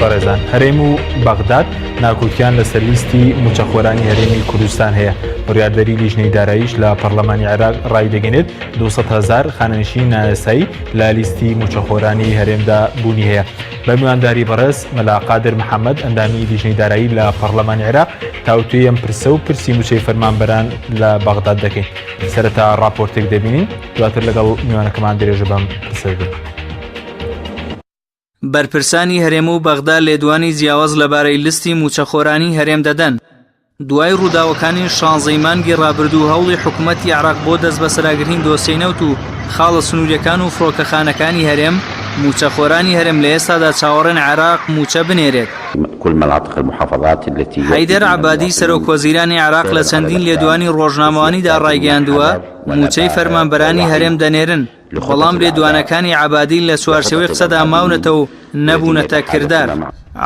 بەڕێزان هەرێم و بەغداد ناکۆکیان لەسەر لیستی موچەخۆرانی هەرێمی کوردستان هەیە. بڕیاردەری لیژنەی داراییش لە پەرلەمانی عێراق ڕایدەگەنێت 200,000 خانەنشین نایاسایی لە لیستی موچەخۆرانی هەرێمدا بوونی هەیە. بە میوانداری بەڕێز مەلا قادر محەممەد ئەندامی لیژنەی دارایی لە پەرلەمانی عێراق تاوتوی ئەم پرسە و پرسی موچەی فەرمانبەران لە بەغداد دەکەین. سەرەتا راپۆرتێک دەبینین دواتر لەگەڵ میوانەکەمان درێژە بەم پرسە دەبین. بەرپرسانی هەرێم و بەغدا لێدوانی جیاواز لەبارەی لیستی موچەخۆرانی هەرێم دەدەن. دوای ڕووداوەکانی 16 مانگی ڕابردوو هەوڵی حکوومەتی عێراق بۆ دەست بە سەراگرتنی دۆسیەی نەوت و خاڵە سنووریەکان و فڕۆکەخانەکانی هەرێم، موچەخۆرانی هەرێم لە ئێستادا چاوەڕێن عێراق موچە بنێرێت. حەیدەر عەبادی سەرۆکوەزیرانی عێراق لە چەندین لێدوانی ڕۆژنامەوانیدا ڕایگەیاندووە موچەی فەرمانبەرانی هەرێم دەنێرن، بەڵام لێدوانەکانی عەبادی لە چوارچێوەی قسەدا ماونەتەوە و نەبوونەتە کردار.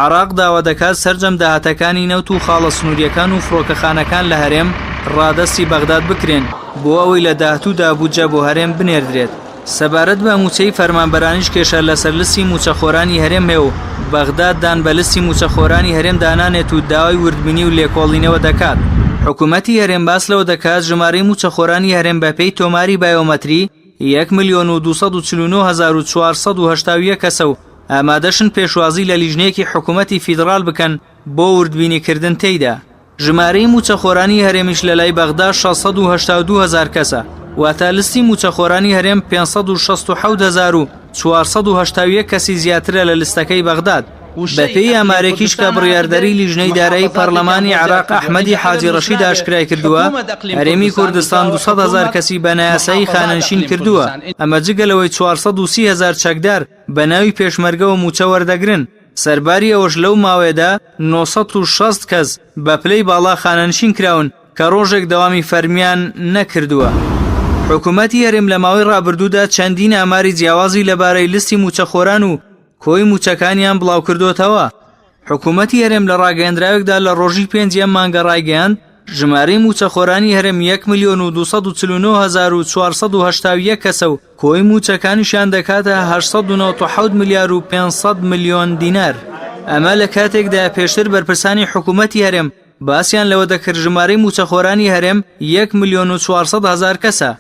عێراق داوا دەکات سەرجەم داهاتەکانی نەوت و خاڵە سنووریەکان و فڕۆکەخانەکان لە هەرێم ڕادەستی بەغداد بکرێن بۆ ئەوەی لە داهاتوودا بودجە بۆ هەرێم بنێردرێت. سەبارەت بە موچەی فەرمانبەرانیش کێشە لەسەر لیستی موچەخۆرانی هەرێم هەیە و بەغداد دان بە لیستی موچەخۆرانی هەرێم دانانێت و داوای وردبینی و لێکۆڵینەوە دەکات. حکوومەتی هەرێم باس لەوە دەکات ژمارەی موچەخۆرانی هەرێم بەپێی تۆماری بایۆمەتری 1,249,471 کەسە و ئامادەشن پێشوازی لە لیژنەیەکی حکوومەتی فیدرال بکەن بۆ وردبینیکردن تێیدا. ژمارەی موچەخۆرانی هەرێمیش لە لای بەغدا 682,000 کەسە، واتە لیستی موچەخۆرانی هەرێم 567,481 کەسی زیاترە لە لیستەکەی بەغداد. بەپێی ئامارێکیش کە بڕیاردەری لیژنەی دارایی پەرلەمانی عێراق ئەحمەدی حاجی ڕەشید ئاشکرای کردووە، هەرێمی کوردستان 200,000 کەسی بە نایاسایی خانەنشین کردووە. ئەمە جگەلەوەی 430,000 چەکدار بە ناوی پێشمەرگەوە موچە وەردەگرن. سەرباری ئەوەش لەو ماوەیەدا 960 کەس بە پلەی باڵا خانەنشین کراون کە ڕۆژێک دەوامی فەرمیان نەکردووە. حکوومەتی هەرێم لە ماوەی ڕابردوودا چەندین ئاماری جیاوازی لەبارەی لیستی موچەخۆران و کۆی موچەکانیان بڵاو کردوتەوە. حکوومەتی هەرێم لە ڕاگەیاندراوێکدا لە ڕۆژی 5 مانگە ڕایگەیاند ژمارەی موچەخۆرانی هەرێم 1,224,481 کەسە و کۆی موچەکانیشان دەکاتە 897 ملیۆن دینار. ئەمە لە کاتێکدا پێشتر بەرپرسانی حکوومەتی هەرێم باسییان لەوە دەکرد ژمارەی موچەخۆرانی هەرێم 1,400,000 کەسە.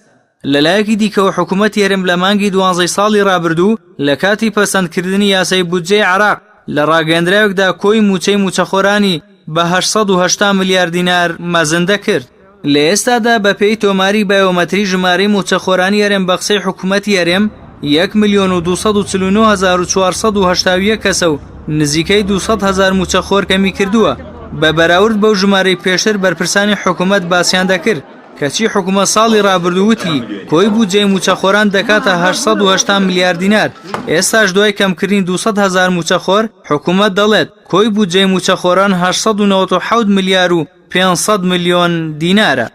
لەلایەکی دیکەوە حکوومەتی هەرێم لە مانگی 12 ساڵی ڕابردوو لە کاتی پەسەندکردنی یاسای بودجەی عێراق لە ڕاگەیاندراوێکدا کۆی موچەی موچەخۆرانی بە 880 میلیارد دینار مەزندە کرد. لە ئێستادا بەپێی تۆماری بایۆمەتری ژمارەی موچەخۆرانی هەرێم بە قسەی حکوومەتی هەرێم 1,249,481 کەسە و نزیکەی 200,000 موچەخۆر کەمی کردووە. بە بەراورد بەو ژمارەی پێشتر بەرپرسانی حکوومەت باسییان دەکرد کەچی حکوومەت ساڵی ڕابردووتی کۆی بودجەی موچەخۆران دەکاتە 880 میلیارد دینار. ئێستاش دوای کەمکردنی 200,000 موچەخۆر حکوومەت دەڵێت کۆی بودجەی موچەخۆران 897 میلیارد و 500 میلیۆن دینارە.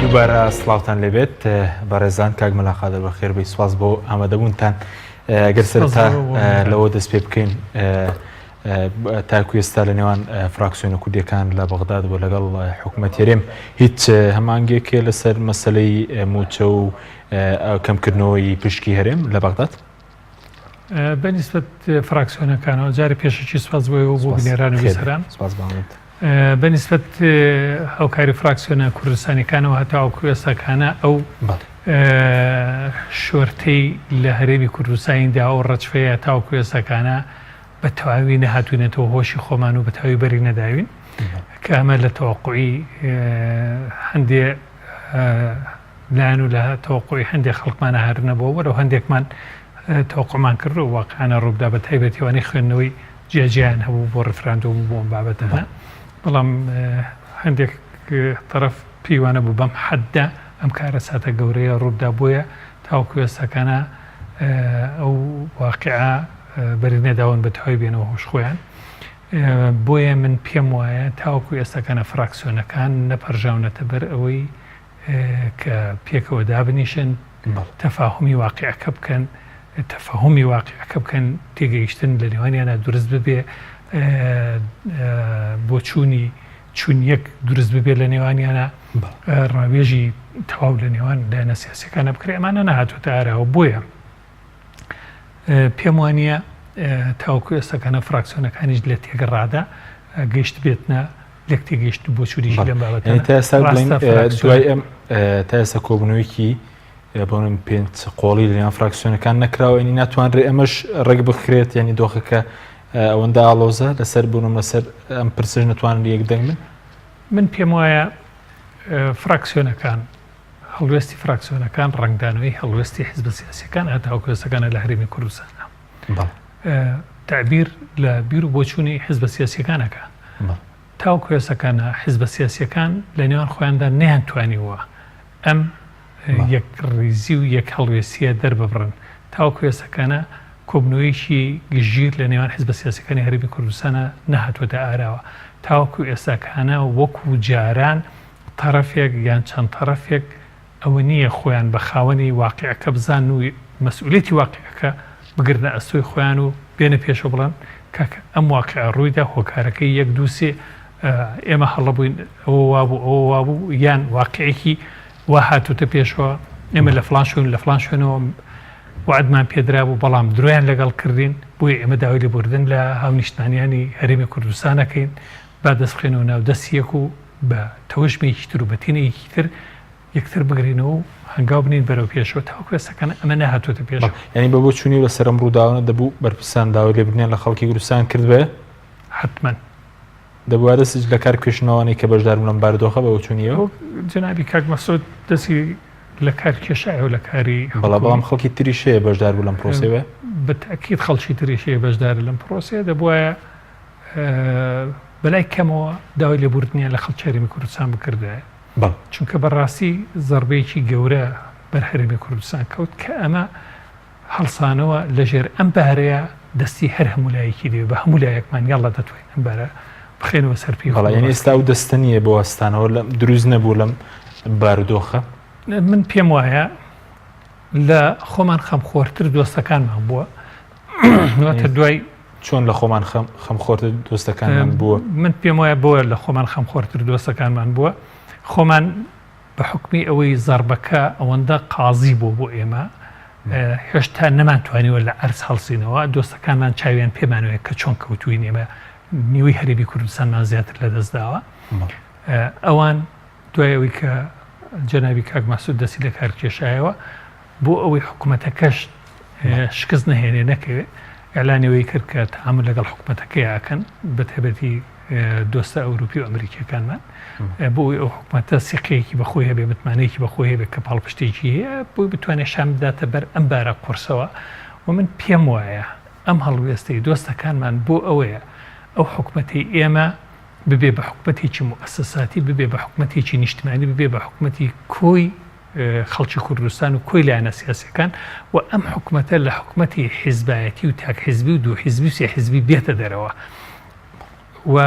دووبارە سڵاوتان لێبێت بەڕێزان کاک مەلا قادر بەخێر بێی، سواز بۆ ئامادەبوونتان. ئەگەر سەرەتا لەوە دەست پێ بکەین تاکو ئێستا لە نێوان فراکسیۆنە کوردیەکان لە بەغداد بۆ لەگەڵ حکوومەتی هەرێم هیچ هەمانگێکێ لەسەر مەسەلەی موچە و کەمکردنەوەی پشکی هەرێم لە بەغداد؟ بەنسبەت فراکسیۆنەکانەوە جارێ پێشەکی سپاس بۆ بنێران و ویسەران بەنسبەت هەوکاری فراکسیۆنە کوردستانیەکانەوە هەتاوەکو ئێستاکانە ئەو شۆرتەی لە هەرێمی کوردستانیدا ئەو ڕەچفەیە تاوەکو ئێستاکانە بە تەواوی نەهاتوونێتەوە هۆشی خۆمان و بە تەواوی بەری نەداوین کە ئەمە لە تەوەقوعی هەندێ لایەن و لە تەوەقوعی هەندێک خەڵکمانە هەرنەبەوە وەرەو هەندێکمان تەوەقوعمان کردو و واقعانە ڕووبدا بە تایبەتیوانی خوێندنەوەی جێجیان هەبوو بۆ ڕفراندۆم بۆ ئەم بابەتەنە، بەڵام هەندێک تەرەف پێیوانە بوو بەم حەددا ئەم کارە ساتە گەورەیە ڕووبدا بۆیە تاوەکو ئێستاکانە ئەو واقعە بەری نەداون بە تەواوی بێنەوە هۆش خۆیان. بۆیە من پێم وایە تاوەکو ئێستاکانە فراکسیۆنەکان نەپەرژاونەتە بەر ئەوەی کە پێکەوە دابنیشن تەفاهمی واقعەکە بکەن تەفاهمی واقعەکە بکەن تێگەیشتن لە نێوانیانە دروست ببێ بۆ چون یەک دروست ببێ لە نێوانیانە ڕاوێژی تەواو لە نێوان لایەنە سیاسیەکانە بکرێ ئەمانە نەهاتوۆتە ئاراوە بۆیە پێم وانە تاوەکو ئێستاکانە فراکسیۆنەکانیش لە تێگەڕادا گەیشت بێتنە لێک تێگەیشت بۆ چوریش لەم بابەتە دوای ئەم تا ئێستا کۆبوونەوەیکی بۆنم پێنج قۆڵی لەنێوان فراکسیۆنەکان نەکراوە ئەنی ناتوانرێ ئەمەش ڕێک بخرێت یعنی دۆخەکە ئەوەندە ئاڵۆزە لەسەر بوونم لەسەر ئەم پرسش نتوانن یەک دەنگ من پێم وایە فراکسیۆنەکان هەڵوێستی فراکسیۆنەکان ڕنگدانەوەی هەڵوێستی حیزب سیاسیەکان هەتاوەکو ئێستاکانە لە هەرێمی کوردستانە تعبیر لە بیر و بۆچوونی حیزب سیاسیەکانەکە تاوەکو ئێستاکانە حیزب سیاسیەکان لە نێوان خۆیاندا نەیانتوانیوە ئەم یەک ڕیزی و یەک هەڵوێستیە دەرببڕن تاوەکو ئێستاکانە کۆبنەوەیەکی گژیر لە نێوان حیزب سیاسیەکانی هەرێمی کوردستانە نەهاتوۆتە ئاراوە تاوەکو ئێستاکانە وەکو جاران تەرەفێک یان چەند تەرەفێک ئەوە نییە خۆیان بە خاوەنی واقعەکە بزان و مەسئولێتی واقعەکە بگرنە ئەستۆی خۆیان و بێنە پێشە بڵێن کاکە ئەم واقعە ڕوویدا هۆکارەکەی یەک دووسێ ئێمە هەڵەبووین ئەوە وابوو ئەوە وابوو یان واقعێکی وا هاتوتە پێشەوە ئێمە لە فڵان شوێن لە فڵان شوێنەوە وعدمان پێدرا بوو بەڵام درۆیان لەگەڵ کردین بۆیە ئێمە داوای لێبوردن لە هاونیشتمانیانی هەرێمی کوردستانەکەین با دەست بخێنەوە ناو دەستیەک و بە تەوەشمێکی تر و بەتینەیەکی تر یەکتر بگرینەوە و هەنگاو بنین بەرەو پێشەوە تاوەکو ئێستاکانە ئەمە نەهاتوۆتە پێشەوە یعنی بە بۆ چوونی لە سەرم ڕووداوانە دەبوو بەرپرسان داوای لێبوردنیان لە خەڵکی کوردستان کرد بێ حتمما دەبووە دەست لە کار کوێشنەوەی کە بەشدار بوون لەم بارودۆخە بە بۆچوونیەوە جەنابی کاک مەسعود دەستی لە کار کێشایەوە لە کاری بەڵام خەڵکی تریشەیە بەشدار بوو لەم پرۆسەوە بەتاکید خەڵکی تریشەیە بەشدار لەم پرۆسەیە دەبووە بەلای کەمەوە داوای لێبوردنیان لە خەڵکی هەرێمی کوردستان بکردایە چونکە بەڕاستی زەربەیەکی گەورە بەر هەرێمی کوردستان کەوت کە ئەمە هەڵسانەوە لەژێر ئەم بارەیە دەستی هەر هەمولایەکی دێ بە هەمولایەکمان یاڵە دەتوانین ئەم بارە بخێنەوە سەرپی یعنی ئێستا و دەستە نییە بۆ وەستانەوە دروست نەبوو لەم بارودۆخە من پێم وایە لە خۆمان خەمخۆرتر دۆستەکانمان بووە نواتە دوای چۆن لە خۆمان خەمخۆرتر دۆستەکانمان بووە من پێم وایە بۆە لە خۆمان خەمخۆرتر دۆستەکانمان بووە خۆمان بە حکمی ئەوەی زەربەکە ئەوەندە قازی بۆ ئێمە هێشتا نەمانتوانیوە لە ئەرز هەڵسینەوە دۆستەکانمان چاویان پێمانوێت کە چۆن کەوتوین ئێمە نیوەی هەرێمی کوردستانمان زیاتر لە دەستداوە ئەوان دوای ئەوەی کە جەنابی کاک مەسعود دەستی لە کار کێشایەوە بۆ ئەوەی حکوومەتەکەش شکست نەهێنێ نەکەوێت ئەلانەوەی کرد کە تەعامل لەگەڵ حکوومەتەکەی ئاکەن بە تایبەتی دۆستە ئەوروپی و ئەمریکیەکانمان بۆ ئەو حکوومەتە سیقەیەکی بەخۆی هەبێ متمانەیەکی بەخۆی هەبێت کە پاڵپشتێکی هەیە بۆی بتوانێت شام بداتە بەر ئەم بارە قورسەوە و من پێم وایە ئەم هەڵوێستەی دۆستەکانمان بۆ ئەوەیە ئەو حکوومەتی ئێمە ببێ بە حکوومەتێکی موسساتی ببێ بە حکوومەتێکی نیشتمانی ببێ بە حکوومەتی کۆی خەڵکی کوردستان و کۆی لایەنە سیاسیەکان و ئەم حکوومەتە لە حکوومەتی حیزبایەتی و تاک حیزبی و دوو حیزبی و سێ حیزبی بێتە دەرەوە و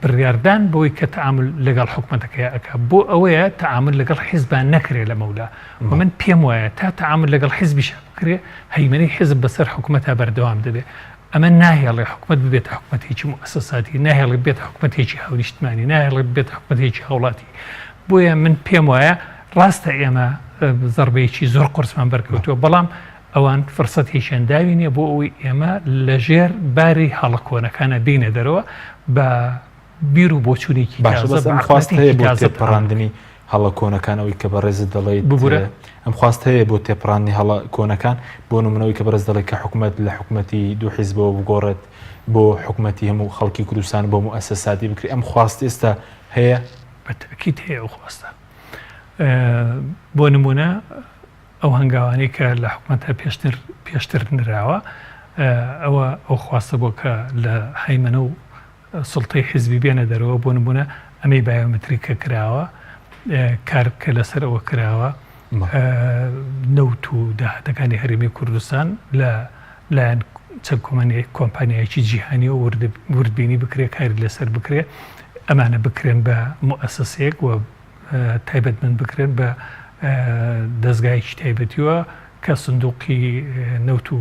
بڕیاردان بۆی کە تەعامل لەگەڵ حکوومەتەکەی ئەکا بۆ ئەوەیە تەعامل لەگەڵ حیزبان نەکرێ لە مەولا و من پێم وایە تا تەعامل لەگەڵ حیزبیش بکرێ هەیمەنەی حیزب بەسەر حکوومەتە بەردەوام دەبێت ئەمە ناهێڵێ حکوومەت ببێت حکوومەتێکی موسساتی ناهێڵی بێت حکوومەتێکی هاونیشتمانی ناهێڵی بێت حکوومەتێکی هەوڵاتی بۆیە من پێم وایە ڕاستە ئێمە زەربەیەکی زۆر قورسمان بەرکەوتووە بەڵام ئەوان فرسەتێکیان داوی نیە بۆ ئەوەی ئێمە لەژێر باری هەڵەکۆنەکانە بینە دەرەوە بە بیر و بۆچوونێکی خواست هەیە بۆ تێپەڕاندنی هەڵە کۆنەکانەوەی کە بەڕێزت دەڵێیت ببوورە ئەم خواست هەیە بۆ تێپەڕاندنی هەڵە کۆنەکان بۆ نمونەوەی کە بەڕێز دەڵێت کە حکوومەت لە حکوومەتی دوو حیزبەوە بگۆڕێت بۆ حکوومەتی هەموو خەڵکی کوردستان بۆ موسساتی بکرێت ئەم خواست ئێستا هەیە بەتاکید هەیە ئەو خواستە بۆ نمونە ئەو هەنگاوانەی کە لە حکوومەتە پێشتر نراوە ئەوە ئەو خواستە بۆ کە لە هەیمەنە و سڵتەی حیزبی بێنە دەرەوە بۆ نمونە ئەمەی بایۆمەتریکە کراوە کار کە لەسەر ئەوە کراوە نەوت و داهاتەکانی هەرێمی کوردستان لایەن چەند کۆمپانیایکی جیهانی و وردبینی بکرێت کاری لەسەر بکرێت ئەمانە بکرێن بە موسسەیەک و تایبەتمەند بکرێن بە دەستگایکی تایبەتیوە کە سندوقی نەوت و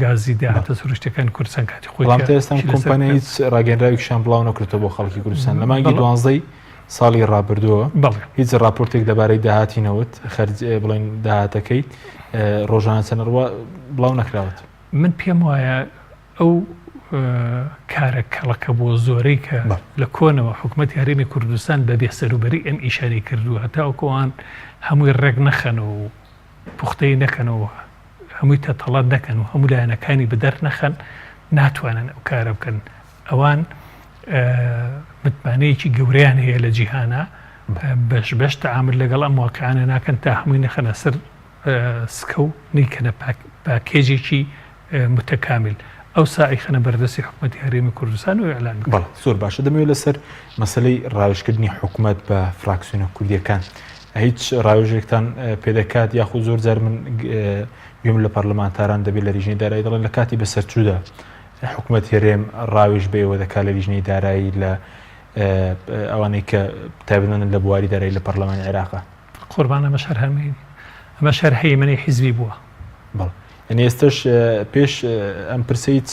گازی داهاتە سروشتەکان کوردستان کاتی خۆی ئێستا کۆمپانیا هیچ ڕاگەنراوێکیشان بڵاو نەکردەوە بۆ خەڵکی کوردستان لە مانگی 12 ساڵی ڕابردووە هیچ راپۆرتێک دەبارەی داهاتینەوەت خەرج بڵین داهاتەکەی ڕۆژانە چەنەڕوە بڵاو نەکراوەت من پێم وایە ئەو کارە کەڵەکە بۆ زۆرەی کە لە کۆنەوە حکوومەتی هەرێمی کوردستان بە بێسەروبەری ئەم ئیشارەی کردووە هەتاوەکەوان هەمووی ڕێک نەخەنەوە و پوختەی نەکەنەوە هەمووی تەتەڵات نەکەن و هەموو لایەنەکانی بەدەر نەخەن ناتوانن ئەو کارە بکەن ئەوان متمانەیەکی گەورەیان هەیە لە جیهانە بەش تەعامل لەگەڵ ئەم واقعانە ناکەن تا هەمووی نەخەنە سەر سکە و نیکەنە پاکێجێکی متەکامل ئەو سائیخەنە بەردەستی حکوومەتی هەرێمی کوردستان و ئێعلان بەڵێ زۆر باشە دەمەوێت لەسەر مەسەلەی ڕاوێژکردنی حکوومەت بە فراکسیۆنە کوردیەکان هیچ ڕاوێژێکتان پێدەکات یاخود زۆر جار من گوێم لە پەرلەمانتاران دەبێت لە لیژنەی دارایی دەڵێن لە کاتی بەسەرچوودا حکوومەت هەرێم ڕاوێژ بێەوە دەکات لە لیژنەی دارایی لە ئەوانەی کە تایبەتمەندن لە بواری دارایی لە پەرلەمانی عێراقا قوربان ئەمە شەر هەرمەی ئەمە شەر هەیمنەی حیزبی بووە بەڵێ ئەنی ئێستش پێش ئەم پرسەیت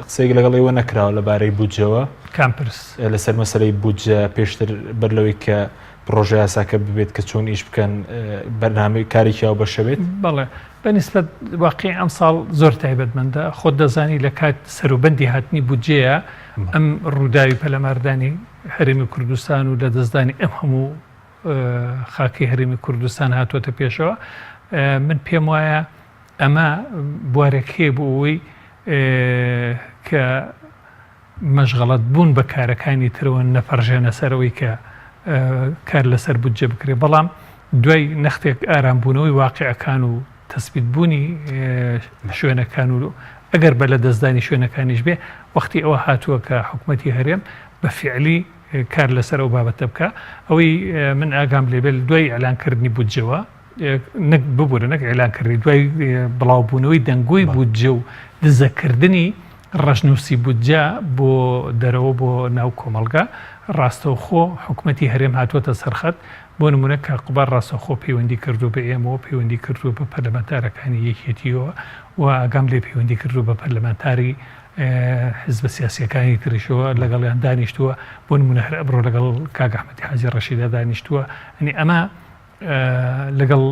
قسەیەک لەگەڵەوە نەکراوە لەبارەی بودجەوە کامپرس لەسەر مەسەلەی بودجە پێشتر بەرلەوەی کە پرۆژه یاساکە ببێت کە چۆن ئیش بکەن بەرنامەی کارێکیاو بەشەبێت بەڵێ بەنسبەت واقعی ئەم ساڵ زۆر تایبەتمەندە خۆت دەزانی لە کات سەروبەندی هاتنی بودجەیە ئەم ڕووداوی پەلەماردانی هەرێمی کوردستان و لە دەستدانی ئەم هەموو خاکی هەرێمی کوردستان هاتووەتە پێشەوە من پێم وایە ئەمە بوارەکێ بۆ ئەوەی کە مەشغەڵەت بوون بە کارەکانی ترەوە نەپەڕژێنە سەرەوەی کە کار لەسەر بودجە بکرێ بەڵام دوای نەختێک ئارامبوونەوەی واقعەکان و تەسبیتبوونی شوێنەکان و ئەگەر بە لە دەستدانی شوێنەکانیش بێ وەختی ئەوە هاتووە کە حکوومەتی هەرێم بە فیعلی کار لەسەر ئەو بابەتە بکە ئەوەی من ئاگام لێبێت دوای ئەلانکردنی بودجەوە نەک ببوورە نەک ئێلانکردی دوای بڵاوبوونەوەی دەنگۆی بودجە و دزەکردنی ڕەشنووسی بودجە بۆ دەرەوە بۆ ناو کۆمەڵگا ڕاستەوخۆ حکوومەتی هەرێم هاتووەتە سەرخەت بۆ نمونە کە قوبار ڕاستەوخۆ پەیوەندی کردو بە ئێمەوە پەیوەندی کردو بە پەرلەمانتارەکانی یەکێتیەوە و ئاگام لێ پەیوەندی کردو بە پەرلەمانتاری حزب سیاسیەکانی تریشەوە لەگەڵیان دانیشتووە بۆ نمونە هەر ئەبڕۆ لەگەڵ کاک ئەحمەدی حاجی ڕەشیدا دانیشتووە ئەنی ئەمە لەگەڵ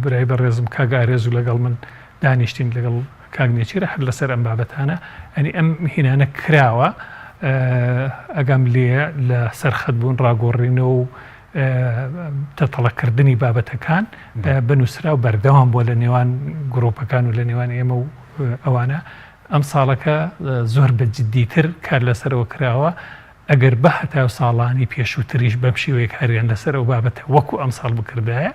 برای بەڕێزم کاگارێز و لەگەڵ من دانیشتین لەگەڵ کاگنێچیرە هەر لەسەر ئەم بابەتانە ئەنی ئەم هینانە کراوە ئەگەم لێ لە سەرخەت بوون ڕاگۆڕینەوە و تەتەڵەکردنی بابەتەکان بنووسرا و بەردەوام بۆ لە نێوان گرۆپەکان و لە نێوان ئێمە و ئەوانە ئەم ساڵەکە زۆر بەجددیتر کار لەسەرەوە کراوە ئەگەر بە هەتا ساڵانی پێشووتریش بەم شێوەیە کاریان لەسەر ئەو بابەتە وەکو ئەم ساڵ بکردایە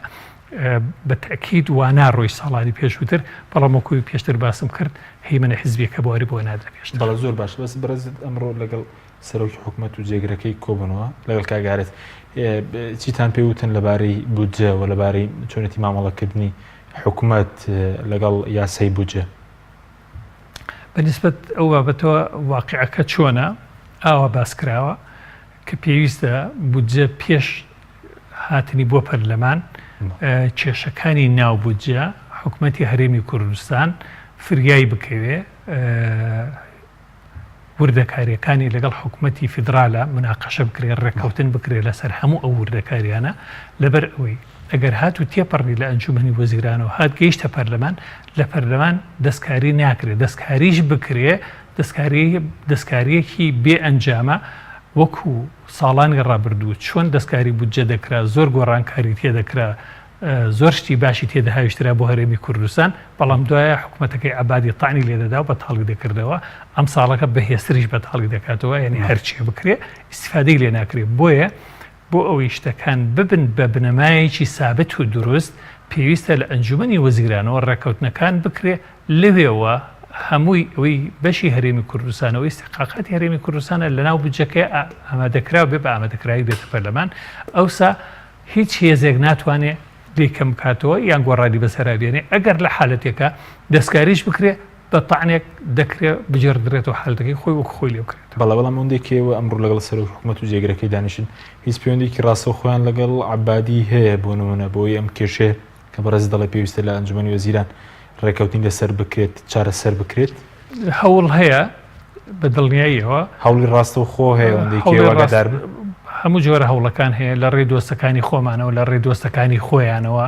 بە تەکید وانا ڕۆی ساڵانی پێشووتر بەڵام وەکوی پێشتر باسم کرد هەیمنە حیزبیەکە بۆواری بۆ نادرا پێشتر بەڵە زۆر باش بەس بەرزت ئەمڕۆ لەگەڵ سەرۆکی حکوومەت و جێگرەکەی کۆبنەوە لەگەڵ کاگارێت چیتان پێوتن لەبارەی بودجە و لەبارەی چۆنێتی مامەڵەکردنی حکوومەت لەگەڵ یاسای بودجە بەنسبەت ئەو بابەتەوە واقعەکە چۆنە ئاوا باسکراوە کە پێویستە بودجە پێش هاتنی بۆ پەرلەمان کێشەکانی ناو بودجە حکوومەتی هەرێمی کوردستان فریایی بکەوێ وردەکاریەکانی لەگەڵ حکوومەتی فیدراالە مناقەشە بکرێ ڕێکەوتن بکرێ لەسەر هەموو ئەو وردەکاریانە لەبەر ئەوەی ئەگەر هات و تێپەڕی لە ئەنجومەنی وەزیرانەوە هات گەیشتە پەرلەمان لە پەرلەمان دەستکاری ناکرێت دەستکاریش بکرێ دەستکاریەکی بێ ئەنجامە وەکو ساڵانی ڕابردوو چۆن دەستکاری بودجە دەکرا زۆر گۆڕانکاری تێدەکرا زۆر شتی باشی تێدەهاویشترا بۆ هەرێمی کوردستان بەڵام دوایە حکوومەتەکەی عەبادی تاعنی لێ دەدا و بەتاڵی دەکردەوە ئەم ساڵەکە بەهێستریش بەتاڵی دەکاتەوە یعنی هەرچی بکرێ ئیسفادەی لێ ناکرێت بۆیە بۆ ئەوەی شتەکان ببن بە بنەمایەکی سابت و دروست پێویستە لە ئەنجومەنی وەزیرانەوە ڕێکەوتنەکان بکرێ لەوێەوە هەمووی ئەوەی بەشی هەرێمی کوردستانەوە استحقاقاتی هەرێمی کوردستانە لەناو بودجەکەی ئامادەکراوە بێ بە ئامادەکراوی بێتە پەرلەمان ئەوسا هیچ هێزێک ناتوانێت لێکەم بکاتەوە یان گۆڕانی بەسەرابێنێ ئەگەر لە حالەتێکە دەستکاریش بکرێ بە تاعنێک دەکرێت بجێردرێتەوە حالەکەی خۆی وەک خۆی لێ بکرێت. بەڵام ئەوەندێکەوە ئەمڕۆ لەگەڵ سەرۆک حکوومەت و جێگرەکەی دانیشن هیچ پەیوەندێکی ڕاستەوە خۆیان لەگەڵ عەبادی هەیە بۆ نمونە بۆی ئەم کێشێ کە بەڕێز دەڵێ پێویستە لە ئەنجومەنی وەزیران ڕێکەوتین لەسەر بکرێت چارەسەر بکرێت هەوڵ هەیە بە دڵنیاییەوە هەوڵی ڕاستەوە خۆ هەیە ئەوەندێکی ئاگادار بن هەموو جۆرە هەوڵەکان هەیە لە ڕێی دۆستەکانی خۆمانەوە لە ڕێی دۆستەکانی خۆیانەوە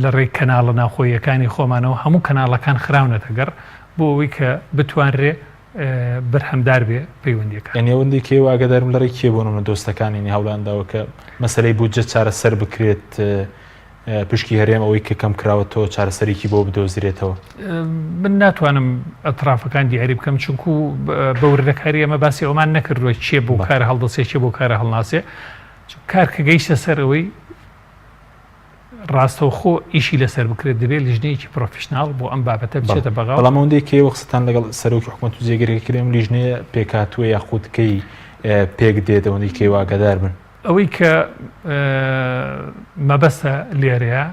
لە ڕێی کەناڵە ناوخۆیەکانی خۆمانەوە هەموو کەناڵەکان خراونەتە گەڕ بۆ ئەوەی کە بتوانرێ بەرهەمدار بێ پەیوەندیەکە ئەنی ئەوەندێکی ئاگادارم لە ڕێی کێ بۆ نمونە دۆستەکانی هەوڵانداوە کە مەسەلەی بودجە چارەسەر بکرێت پشکی هەرێم ئەوەی کە کەم کراوەتەوە چارەسەرێکی بۆ بدۆزرێتەوە. من ناتوانم ئەطرافەکان دیاری بکەم چونکو بە وردەکاری ئەمە باسی ئەومان نەکردووە چێ بۆ کارە هەڵدەسێ چێ بۆ کارە هەڵناسێ کار کە گەیشتە سەر ئەوەی ڕاستەوخۆ ئیشی لەسەر بکرێت دەبێت لیژنەیەکی پرۆفشنال بۆ ئەم بابەتە بچێتە بەغاو. بەڵام ئەوەندێکی وەخستان لەگەڵ سەرۆکی حکوومەت و جێگەرەکە کرێم لیژنەیە پێکاتووە یاخودکەی پێک دێت ئەوەندێکی ئاگادار بن. ئەوەی کە مەبەستە لێرەیە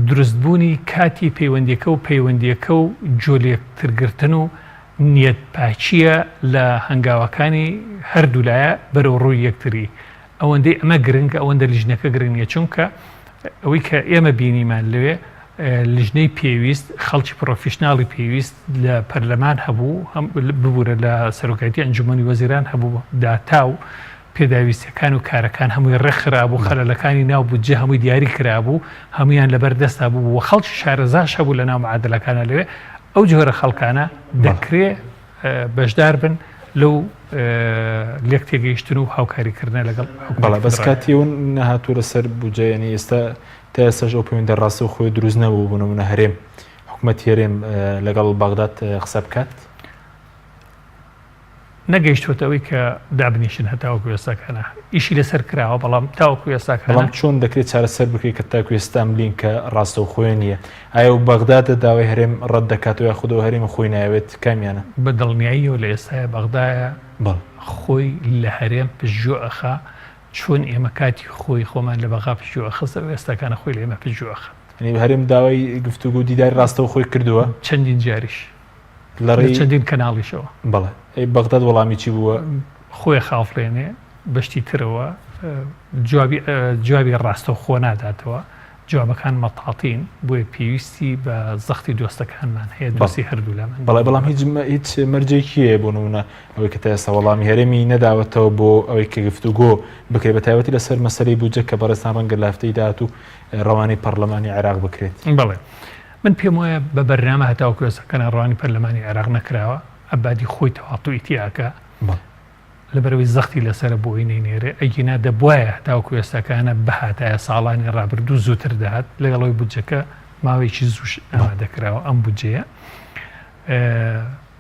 دروستبوونی کاتی پەیوەندیەکە و پەیوەندیەکە و جۆلێکترگرتن و نیەت پاچیە لە هەنگاوەکانی هەردوولایە بەرەو ڕووی یەکتری ئەوەندەی ئەمە گرنگە ئەوەندە لیژنەکە گرنگە چونکە ئەوەی کە ئێمە بینیمان لەوێ لیژنەی پێویست خەڵکی پرۆفشناڵی پێویست لە پەرلەمان هەبوو ببوورە لە سەرۆکایەتی ئەنجومەنی وەزیران هەبوو داتاو پێداویستەکان و کارەکان هەمووی ڕێکخرابوو خەلەلەکانی ناو بودجە هەمووی دیاری کرابوو هەمویان لەبەردەستا بوو و خەڵکی شارەزاش هەبوو لە ناو معادلەکانە لەوێ ئەو جۆرە خەڵکانە دەکرێت بەشدار بن لەو لێک تێگەیشتن و هاوکاریکردن لەگەڵ بەڵا بەس کاتیەوە نەهاتوو لەسەر بودجەیەنی ئێستا تا ئێستاش ئەو پەیوەندە ڕاستە و خۆی دروست نەبوو بوو نمونە هەرێم حکوومەتی هەرێم لەگەڵ بەغداد قسە بکات نەگەیشتوتەوەی کە دابنیشن هەتاوەکو ئێستاکانە ئیشی لەسەر کراوە بەڵام تاوەکو ئێستاکانە بەڵام چۆن دەکرێت چارەسەر بکرێت کە تاکو ئێستا ئەم لینکە ڕاستە و خۆی نییە ئایا و بەغدادە داوای هەرێم ڕەت دەکاتەوە خودەوە هەرێمە خۆی ناوێت کامیانە بە دڵنیاییەوە لە ئێستاە بەغدایە خۆی لە هەرێم پشتگوێ ئەخا چۆن ئێمە کاتی خۆی خۆمان لە بەغا پشتگوێ ئەخستە ئێستاکانە خۆی لە ئێمە پشتگوێ ئەخا هەرێم داوای گفتوگو دیداری ڕاستەوە خۆی کردووە چەندین جاریش لە چەندین کەناڵیشەوە بەڵێ بەغداد وەڵامی چی بووە خۆی خاڵفرێنێ بەشتی ترەوە جوابی ڕاستە خۆ ناداتەوە جوابەکان مەتاڵین بۆیە پێویستی بە زەختی دۆستەکانمان هەیە دۆستی هەردوو لەمان بەڵام هیچ مەرجێکیە بۆ نمونە ئەوەی کە تا ئێستا وەڵامی هەرێمی نەداوەتەوە بۆ ئەوەی کە گفتوگۆ بکرێت بە تایبەتی لەسەر مەسەلەی بودجە کە بەڕێستان ڕەنگە لە هەفتەی داهات و ڕەوانەی پەرلەمانی عێراق بکرێت. بەڵێ من پێم وایە بە بەرنامە هەتاوەکو ئێستاکانە ڕەوانی پەرلەمانی عێراق نەکراوە ئەبادی خۆی تەواڵتوی تیاکە لەبەرەوەی زەختی لەسرە بۆی نینێرێ ئەگینا دەبواە تاوەکو ئێستاکانە بەهاتایە ساڵانی ڕابردوو زووتر داهات لەگەڵەوەی بودجەکە ماوەیەکی زووش ئامادەکراوە ئەم بودجەیە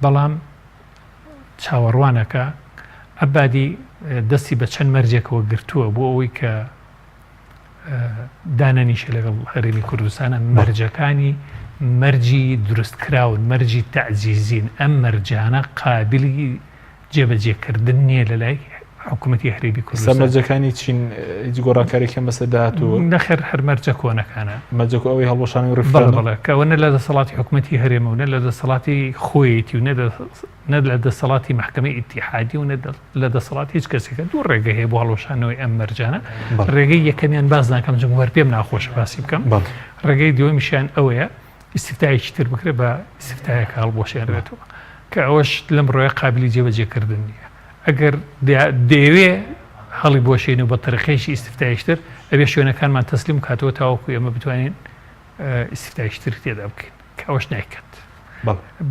بەڵام چاوەڕوانەکە ئەبادی دەستی بە چەند مەرجێکەوە گرتووە بۆ ئەوەی کە دانەنیشە لەگەڵ هەرێمی کوردستانە مەرجەکانی مەرجی دروستکراون مەرجی تەعزیزین ئەم مەرجانە قابلی جێبەجێکردن نییە لە لای حکوومەتی هەرێمی کوردستان. مەرجەکانی چین هیچ گۆڕانکاریکە مەسە داهاتووە نەخێر هەر مەرجە کۆنەکانە مەرجە ئەوەی هەڵوەشانی و ڕفڵە کەەوە نە لە دەسەڵاتی حکوومەتی هەرێمە و نە لە دەسەڵاتی خۆیەتی و نە لە دەسەڵاتی محکەمەی ئیتیحادی و لە دەسەڵاتی هیچ کەسێکە دوو ڕێگە هەیە بۆ هەڵوەشانەوەی ئەم مەرجانە ڕێگەی یەکەمیان باز ناکەم جمهوەر پێم ناخۆشە باسی بکەم ڕێگەی دووەمیشیان ئەوەیە ئیسیفتایەکی تر بکرێ بە ئیسیفتایەکە هەڵبۆشێنرێتەوە کە ئەوەش لەم ڕۆیە قابلی جێبەجێکردن نییە ئەگەر دەیەوێ هەڵی بۆشێن و بە تەرخێشی ئیسیفتایشتر ئەبێ شوێنەکانمان تەسلیم کاتەوە تاوەکو ئێمە بتوانین ئیسیفتایشتر تێدا بکەین کە ئەوەش نایکات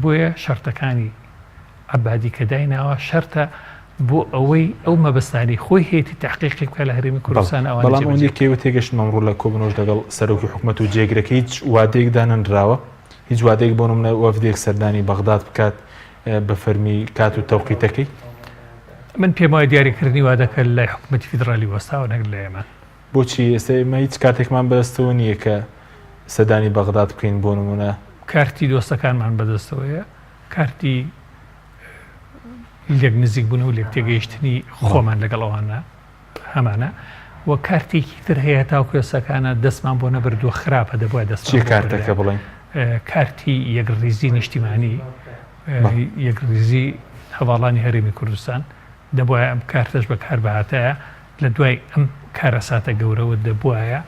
بۆیە شەرتەکانی عەبادی کە دایناوە شەرتە بۆ ئەوەی ئەو مەبەستانی خۆی هەیەی تحقیقی بکە لە هەرێمی کوردستان ئەوان بەڵام ئەوەندی کێوە تێگەشت مەمڕوو لە کۆبنەوەش لەگەڵ سەرۆکی حکوومەت و جێگرەکە هیچ وادەیەک دانەنراوە هیچ وادەیەک بۆ نمونە وەفدێک سەردانی بەغداد بکات بە فەرمی کات و تەوقیتەکەی من پێم وایە دیاریکردنی وادەکە لای حکوومەتی فیدرالی وەستاوە نەک لە ئێمە بۆچی ئێستا ئێمە هیچ کاتێکمان بەدەستەوە نییە کە سەردانی بەغداد بکەین بۆ نمونە کارتی دۆستەکانمان بەدەستەوەیە کارتی لێک نزیک بوون و لێک تێگەیشتنی خۆمان لەگەڵ ئەوانە هەمانە وە کارتێکی تر هەیە تاوکو ئێستاکانە دەستمان بۆ نەبردووە خراپە دەبواە دەست چی کارتەکە بڵێن کارتی یەکڕیزی نیشتیمانی یەکڕیزی هەواڵانی هەرێمی کوردستان دەبواە ئەم کارتەش بەکار بەهاتایە لە دوای ئەم کارەساتە گەورەوە دەبواە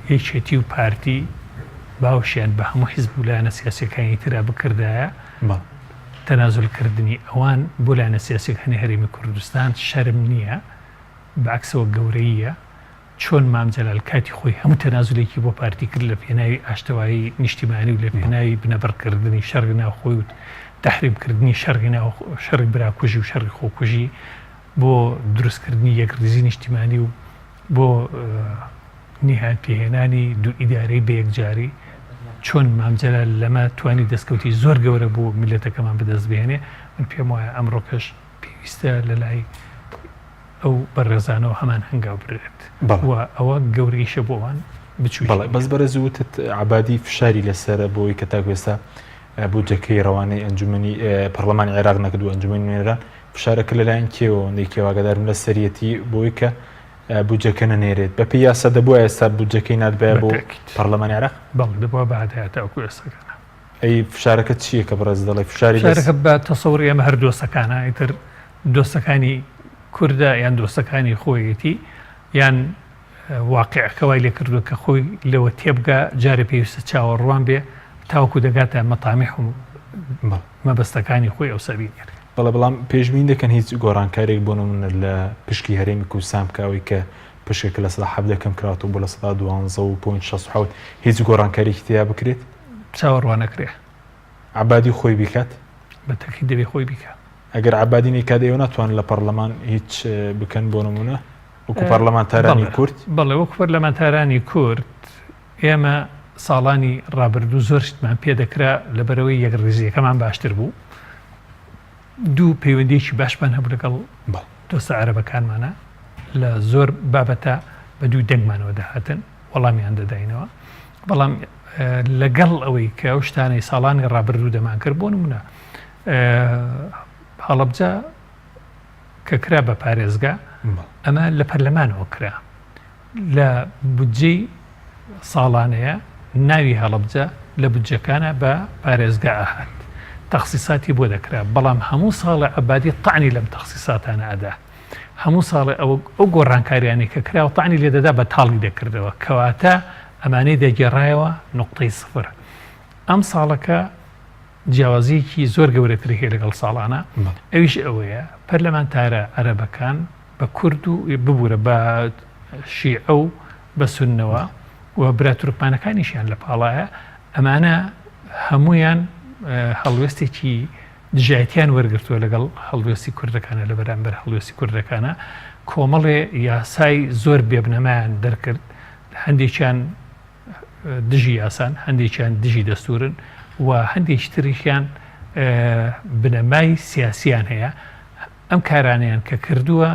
یەکێتی و پارتی باوشیان بە هەموو حیزب و لایەنە سیاسیەکانی ترا بکردایە تەنازولکردنی ئەوان بۆ لایەنە سیاسیەکانی هەرێمی کوردستان شەرم نییە بەعکسەوە گەورەیە چۆن مامجەلال کاتی خۆی هەموو تەنازولێکی بۆ پارتی کرد لە پێناوی ئاشتەوایی نیشتیمانی و لە پێناوی بنەبەرکردنی شەڕی ناو خۆی و تەحریمکردنی شەڕی براکوژی و شەڕی خۆکوژی بۆ دروستکردنی یەکڕیزی نیشتیمانی و بۆ نهات پێهێنانی دوو ئیدارەی بە یەکجاری چۆن مامجەلال لەمە توانی دەستکەوتی زۆر گەورە بۆ میلەتەکەمان بەدەست بێنێ من پێم وایە ئەمڕۆکەش پێویستە لە لای ئەو بەڕێزانەوە هەمان هەنگاو برێت و ئەوە گەورەیشە بۆوان بچوو بەس بەرەزوتت عبادی فشاری لەسرە بۆی کە تا گوێستا بودجەکەی ڕەوانەی ئەنجومنی پەرلەمانی عێراق نەکردو ئەنجومەنی نوێنەران فشارەکە لەلایەن کێوە ئەوەندەی کێواگەدارم لە سەرەتی بۆی کە بودجەکە نەنێرێت بە پێی یاسا دەبووە ئێستا بودجەکەی ناتبایە بۆ پەرلەمانی عێراق بەڵێ دەبووە بەهاتایە تاوەکو ئێستاکانە ئەی فشارەکە چییە کە بەڕێز دەڵێ فشارەکە بە تەسەووری ئێمە هەر دۆستەکانە ئیتر دۆستەکانی کوردە یان دۆستەکانی خۆیەتی یان واقعەکەوای لێ کردو کە خۆی لەوە تێبگا جارە پێویستە چاوەڕوان بێ تاوەکو دەگاتە مەتامیح و مەبەستەکانی خۆی ئەو سەبینێت بەڵام پێشبین دەکەن هیچ گۆڕانکارێک بۆ نمونە لە پشکی هەرێمی کوردستان بکاوی کە پشکێک لە 17 کەم کراوەوە بۆ لە 12.6 هیچ گۆڕانکارێکی تیا بکرێت چاوەڕوان نەکرێ عبادی خۆی بیکات بە تەکید دەبێ خۆی بیکات ئەگەر عبادی نێکادەوە ناتوان لە پەرلەمان هیچ بکەن بۆ نمونە وەکو پەرلەمانتارانی کورد بەڵێ وەکو پەرلەمانتارانی کورد ئێمە ساڵانی ڕابردوو زۆر شتمان پێدەکرا لەبەرەوەی یەکڕیزیەکەمان باشتر بوو دوو پەیوەندیەکی باشمان هەبوو لەگەڵ دۆستە عەرەبەکانمانە لە زۆر بابەتە بە دوو دەنگمانەوە دەهاتن وەڵامیان دەداینەوە بەڵام لەگەڵ ئەوەی کە ئەو شتانەی ساڵانی ڕابردوو دەمان کرد بۆ نمونە هەڵەبجە کە کرا بە پارێزگا ئەمە لە پەرلەمانەوە کرا لە بودجەی ساڵانەیە ناوی هەڵەبجە لە بودجەکانە بە پارێزگا ئاهات تەخسیساتی بۆ دەکرا بەڵام هەموو ساڵە عەبادی تەعنی لەم تەخسیساتانە ئەدا هەموو ساڵی ئەو گۆڕانکاریانی کە کرا و تەعنی لێ دەدا بە تاڵی دەکردەوە کەواتە ئەمانەی دەگێڕایەوە نقطەی سفر ئەم ساڵەکە جیاوازیەکی زۆر گەورەتری هەیە لەگەڵ ساڵانە ئەویش ئەوەیە پەرلەمانتارە عەرەبەکان بە کورد و ببوورە بە شیعە و بە سوننەوە و برا تورکمانەکانیشیان لە پاڵایە ئەمانە هەمویان هەڵوێستێکی دژایەتیان وەرگرتووە لەگەڵ هەڵوێستی کوردەکانە لە بەرامبەر هەڵوێستی کوردەکانە کۆمەڵێ یاسای زۆر بێبنەمایان دەرکرد هەندێکیان دژی یاسان هەندێکیان دژی دەستورن و هەندێک تریشیان بنەمای سیاسیان هەیە ئەم کارانیان کە کردووە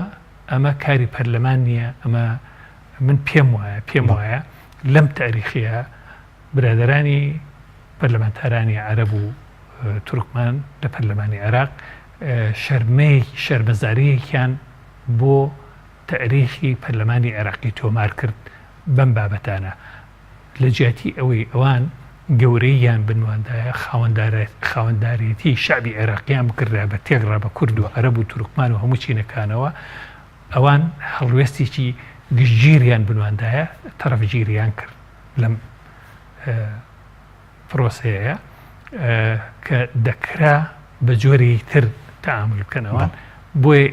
ئەمە کاری پەرلەمان نییە ئەمە من پێم وایە لەم تاریخیە برادەرانی پەرلەمانتارانی عەرەب و تورکمان لە پەرلەمانی عێراق شەرمەزاریەکیان بۆ تاریخی پەرلەمانی عێراقی تۆمار کرد بەم بابەتانە لە جیاتی ئەوەی ئەوان گەورەیان بنواندایە خاوەنداریەتی شعبی عێراقیان بکردرا بە تێگڕا بە کورد و عەرەب و تورکمان و هەموو چینەکانەوە ئەوان هەڵوێستێکی گشتگیریان بنواندایە تەرەفگیریان کرد لەم پرۆسەیە کە دەکرا بە جۆری تر تەعامل بکەنەوە بۆی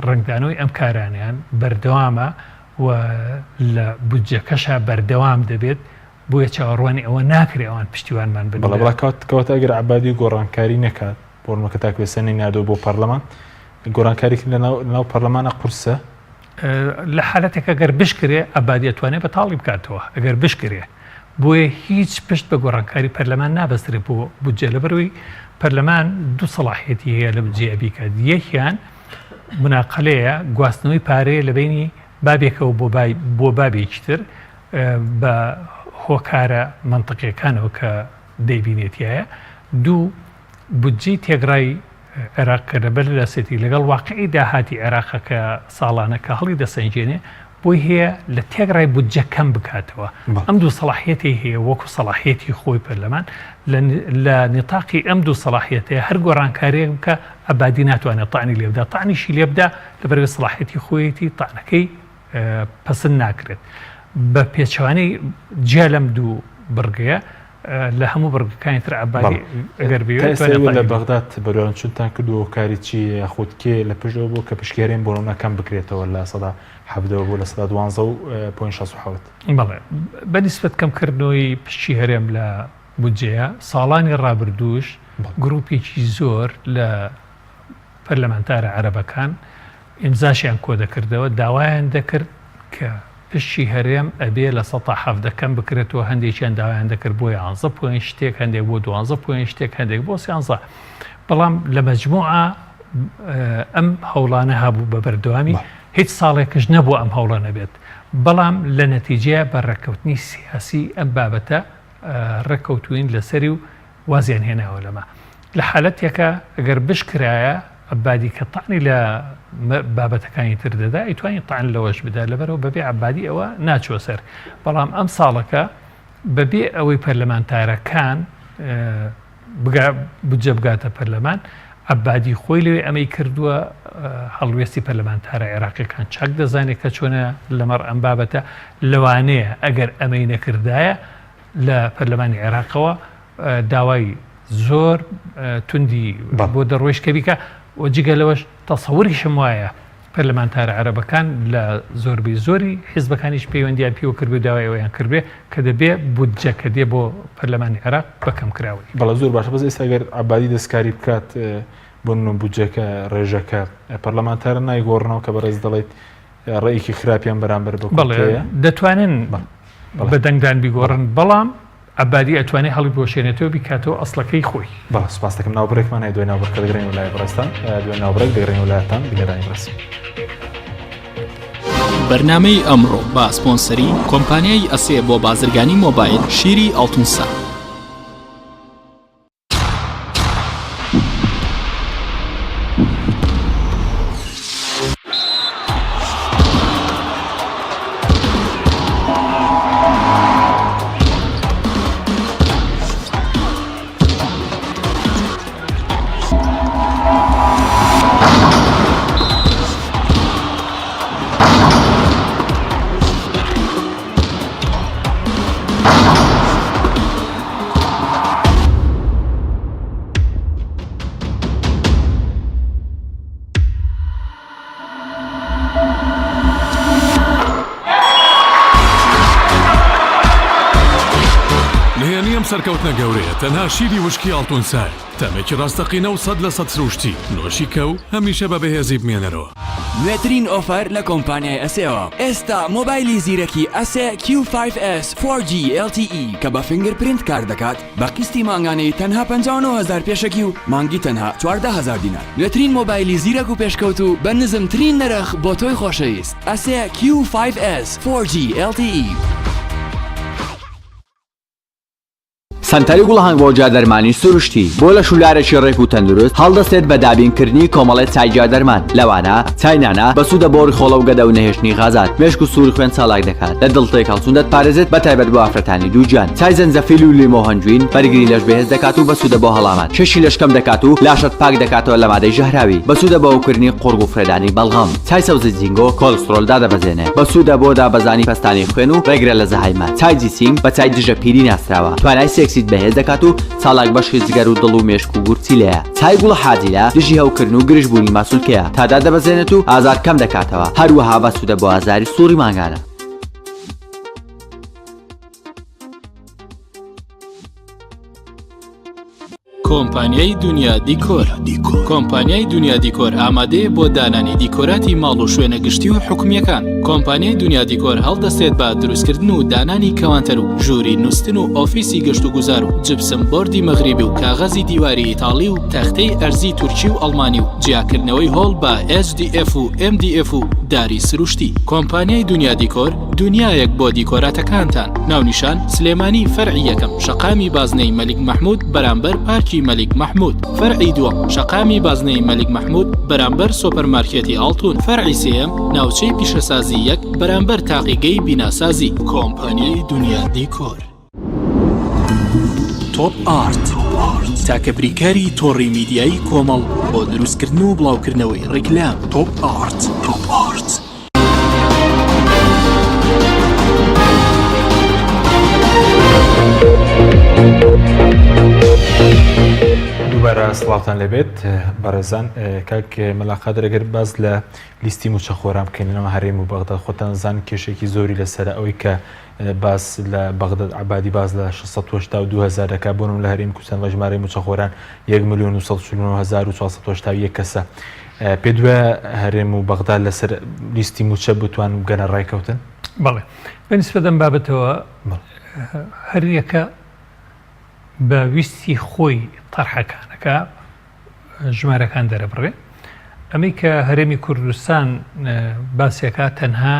ڕنگدانەوەی ئەم کارانیان بەردەوامە و لە بودجەکەشە بەردەوام دەبێت بۆیە چاوەڕوانی ئەوە ناکرێ ئەوان پشتیوانمان بن بەڵکەوت ئەگەر عەبادی گۆڕانکاری نەکات بۆرمەکە تاکوێسەنی نادۆ بۆ پەرلەمان گۆڕانکاری لەناو پەرلەمانە قورسە لە حالەتێک ئەگەر بشکرێ عەبادی ئەتوانێت بە تاڵی بکاتەوە ئەگەر بشکرێ بۆیە هیچ پشت بە گۆڕانکاری پەرلەمان نابەسترێت بۆ بودجە لەبەرەوەی پەرلەمان دوو سەڵاحیەتی هەیە لە بودجێ بیکات یەکیان مناقەلەیە گواستنەوەی پارەیە لە بینی بابێکەوە بۆ بابێکی تر بە هۆکارە منطقیەکانەوە کە دەیبینێتیایە دوو بودجەی تێگڕای عێراق کە لەبەر لەسێتی لەگەڵ واقعی داهاتی عێراقەکە ساڵانە کە هەڵی دەسەنجێنێ بۆی هەیە لە تێگڕای بودجە کەم بکاتەوە ئەم دوو سەلاحیەتی هەیە وەکو سەلاحیەتی خۆی پەرلەمان لە نێتاقی ئەم دوو سەلاحیەتەیە هەر گۆڕانکاریەک بکە ئەبادی ناتوانێت تاعنی لێبدا تاعنیشی لێبدا لەبەرەوەی سەلاحیەتی خۆیەتی تاعنەکەی پەسەند ناکرێت بە پێچوانەی جیا لەم دوو بڕگەیە لە هەموو بڕگەکانی تر ئەبادی ئەگەر بێت لە بەغداد بەروان چونتان کردو کاری چی خودکێ لە پشتەوە بۆ کە پشکێرێن بۆ نەکەم بکرێتەوە لە سەدا حەفدەوە بۆ لە سەدا 12.67 بەڵێ بەنسبەت کەمکردنەوەی پشتی هەرێم لە بودجەیە ساڵانی ڕابردووش گروپێکی زۆر لە پەرلەمانتارە عەرەبەکان ئیمزاشیان کۆ دەکردەوە داوایان دەکرد کە پشتی هەرێم ئەبێ لە 170 کەم بکرێتەوە هەندێکیان داوایان دەکرد بۆ 11 پوێن شتێک هەندێک بۆ 12 پوێن شتێک هەندێک بۆ 13 بەڵام لە مەجموعە ئەم هەوڵانە هەبوو بە بەردەوامی هیچ ساڵێکش نەبوو ئەم هەوڵانە بێت بەڵام لە نەتیجەیە بە ڕێککەوتنی سیاسی ئەم بابەتە ڕێککەوتوین لەسەری و وازیان هێناوە لەمە لە حالەتێکە ئەگەر بشکرایە ئەبادی کە تاعنی لە بابەتەکانی تر دەدا ئەیتوانین تاعن لەوەش بدا لەبەرەوە بەبێ عەبادی ئەوە ناچوە سەر بەڵام ئەم ساڵەکە بەبێ ئەوەی پەرلەمانتارەکان بودجە بگاتە پەرلەمان عەبادی خۆی لەوێ ئەمەی کردووە هەڵوێستی پەرلەمانتارە عێراقیەکان چاک دەزانێت کە چۆنە لەمەڕ ئەم بابەتە لەوانەیە ئەگەر ئەمەی نەکردایە لە پەرلەمانی عێراقەوە داوای زۆر توندی بۆ دەڕۆیشکە بیکە و جگە لەوەش تەسەووریشم وایە پەرلەمانتارە عەرەبەکان لە زۆربەی زۆری حیزبەکانیش پەیوەندیان پێوە کردبێ داوای ئەویان کردبێ کە دەبێ بودجە کە دێ بۆ پەرلەمانی عێراق بەکەم کراوی بەڵە زۆر باشە بەس ئێستا ئەگەر عەبادی دەستکاری بکات بۆ بودجەکە ڕێژەکە پەرلەمانتارە نایگۆڕنەوە کە بەڕێز دەڵێت ڕێیەکی خراپیان بەرامبەر بە بەڵێ دەتوانن بە دەنگدان بیگۆڕن بەڵام عەبادی ئەتوانێت هەڵی بۆشێنێتەوە بیکاتەوە ئەسڵەکەی خۆی بەڵە سوپاس دەکەم ناوبڕێکمان هەیە دوای ناوبڕکە دەگرین وڵای بەڕێستان دوای ناوبڕێک دەگرین وڵایەتان بگەڕانی بەرەسم بەرنامەی ئەمڕۆ بە سپۆنسەری کۆمپانیای ئەسێ بۆ بازرگانی مۆبایل شیری ئەڵتونسا سەرکەوتنە گەورەیە تەنها شیری وشکی ئەڵتونسای تەمێکی ڕاستەقینە و 100% سروشتی نۆشی کە و هەمیشە بە بەهێزی بمێنەرەوە نوێترین ئۆفەر لە کۆمپانیای ئەسێەوە ئێستا مۆبایلی زیرەکی ئەسێ Q5S 4G LTE کە بە فینگرپرینت کار دەکات بە قستی مانگانەی تەنها 59,000 پێشەکی و مانگی تەنها 14,000 دینار نوێترین مۆبایلی زیرەک و پێشکەوت و بە نزمترین نرخ بۆ تۆی خۆشەویست ئەسێ Q5S 4G LTE سنتەری گوڵهنگ بۆ جادەرمانی سروشتی بۆ لە شولارێکی ڕێک و تەندروست هەڵدەستێت بە دابینکردنی کۆمەڵێت چای جادەرمان لەوانە چاینانە بە سوودە بۆ ڕخۆڵە و گەدە و نەهێشتنی غازات مێشک و سووری خوێن چالاک دەکات لە دڵتێک هەڵسون دەتپارێزێت بە تایبەت بۆ ئافرەتانی دووجان چای زەنجەفیل و لیمۆ هەنجوین بەرگری لەش بەهێز دەکات و بە سوودە بۆ هەڵامان شەشی لەشکەم دەکات و لاشت پاک دەکاتەوە لە مادەی ژەهراوی بە سوودە بە ئەوکردنی قوڕگ و فرێدانی بەڵغەم چای سەوزە جینگۆ کۆلسترۆل دادەبەزێنێ بە سوودە بۆ دابەزانی پەستانی خوێن و ڕێگرە لە زەهایمان چای جیسینگ بە چای دژە پیری ناسراوە توانای سێکسیت بەهێز دەکات و چالاک بەشی جگەر و دڵ و مێشک و گورچیلەیە چای گوڵە حاجیلە دژی هەوکردن و گرژبوونی ماسوولکەیە تادا دەبەزێنێت و ئازار کەم دەکاتەوە هەروەها بە سوودە بۆ ئازاری سووری مانگانە کۆمپانیای دنیا دیکۆر کۆمپانیای دنیا دیکۆر ئامادەیە بۆ دانانی دیکۆراتی ماڵ و شوێنە گشتی و حکومیەکان کۆمپانیای دنیا دیکۆر هەڵدەستێت بە دروستکردن و دانانی کەوانتەر و ژووری نووسن و ئۆفیسی گەشت و گوزار و جبسم بۆردی مەغریبی و کاغەزی دیواری ئیتاڵی و تەختەی ئەرزی تورکی و ئەڵمانی و جیاکردنەوەی هۆڵ بە HDF و MDF و داری سروشتی کۆمپانیای دنیا دیکۆر دنیایەک بۆ دیکۆراتەکانتان ناونیشان سلێمانی فەرعی یەکەم شەقامی بازنەی مەلیک مەحموود بەرامبەر پارکی ناوچەیەکی مەلیک مەحموود. فەرعی دووەم شەقامی بازنەی مەلیک مەحموود بەرامبەر سۆپەرمارکێتی ئاڵتون. فەرعی سێیەم ناوچەی پیشەسازی یەک بەرامبەر تاقیگەی بیناسازی. کۆمپانیای دنیا دیکۆر. تۆپ ئارت تاکە بریکاری تۆڕی میدیایی کۆمەڵ بۆ دروستکردن و بڵاوکردنەوەی ڕیکلام. تۆپ ئارت. دووبارە سڵاوتان لەبێت بەڕێزان. کاک مەلاقات ئەگەر باز لە لیستی موچەخۆران بکەینەوە هەرێم و بەغداد خۆتان زان کێشێکی زۆری لەسەر ئەوەی کە باس لە بەغداد عبادی باز لە 682,000 دەکات بۆنم لە هەرێمی کوردستان بە ژمارەی موچەخۆران 1,449,441 کەسە. پێ دوایە هەرێم و بەغداد لەسەر لیستی موچە بتوان گەنە ڕایکەوتن؟ بەڵێ بەنسبە دەم بابەتەوە هەر یەکە بە ویستی خۆی تەرحەکانەکە ژمارەکان دەرەبڕێ. ئەمەی کە هەرێمی کوردستان باسیەکە تەنها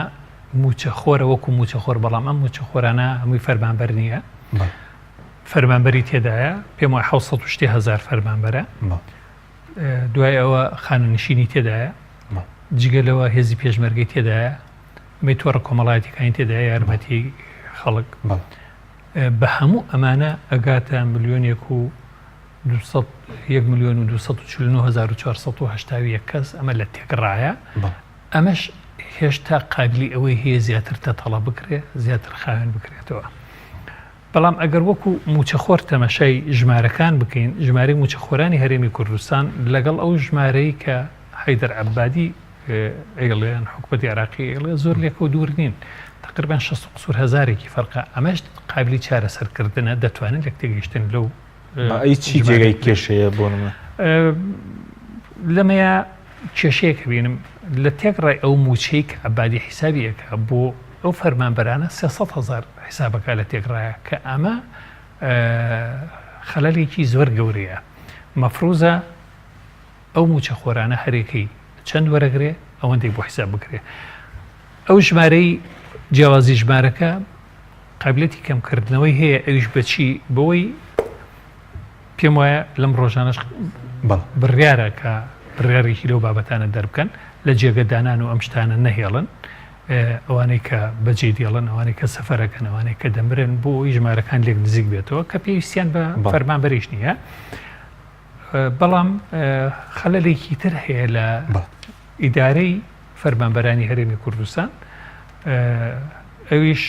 موچەخۆرە وەکو موچەخۆر، بەڵام ئەم موچەخۆرانە هەمووی فەرمانبەر نییە. فەرمانبەری تێدایە پێم وایە 700,000 فەرمانبەرە. دوای ئەوە خانەنشینی تێدایە، جگەلەوە هێزی پێشمەرگەی تێدایە، ئەمەی تۆڕە کۆمەڵایەتیەکانی تێدایە، یارمەتی خەڵک. بە هەموو ئەمانە ئەگاتە 1,249,481 کەس. ئەمە لە تێکڕایە. ئەمەش هێشتا قابلی ئەوەی هەیە زیاتر تەتەڵە بکرێ، زیاتر خاوێن بکرێتەوە. بەڵام ئەگەر وەکو موچەخۆر تەمەشای ژمارەکان بکەین، ژمارەی موچەخۆرانی هەرێمی کوردستان لەگەڵ ئەو ژمارەی کە حەیدەر عەبادی ئێڵێن حکومەتی عێراقی ئێڵێ زۆر لێکە و دوور نین، تقریبان 600,000 فەرقە. ئەمەش قابلی چارەسەرکردنە، دەتوانن لە تێگەیشتن لەو چی جێگەی کێشەیە بۆ نمە لەمەیە کێشەیەکە بینم لە تێکڕای ئەو موچەی کە عەبادی حیسابیەکە بۆ ئەو فەرمانبەرانە 300,000 حیسابەکە لە تێکڕایە کە ئەمە خەلەلێکی زۆر گەورەیە. مەفروزە ئەو موچەخۆرانە هەرێکەی چەند وەرەگرێ ئەوەندەی بۆ حیساب بکرێ. ئەو ژمارەی جیاوازی ژمارەکە قابلەتی کەمکردنەوەی هەیە. ئەویش بەچی بەوەی پێم وایە لەم ڕۆژانەش بڕیارە کە بڕیارێکی لەو بابەتانە دەربکەن لە جێگەدانان و ئەم شتانە نەهێڵن، ئەوانەی کە بەجێ دێڵن، ئەوانەی کە سەفەرەکەن، ئەوانەی کە دەمرن بۆ ئەوی ژمارەکان لێک نزیک بێتەوە کە پێویستیان بە فەرمانبەریش نییە. بەڵام خەلەلێکی تر هەیە لە ئیدارەی فەرمانبەرانی هەرێمی کوردستان، ئەویش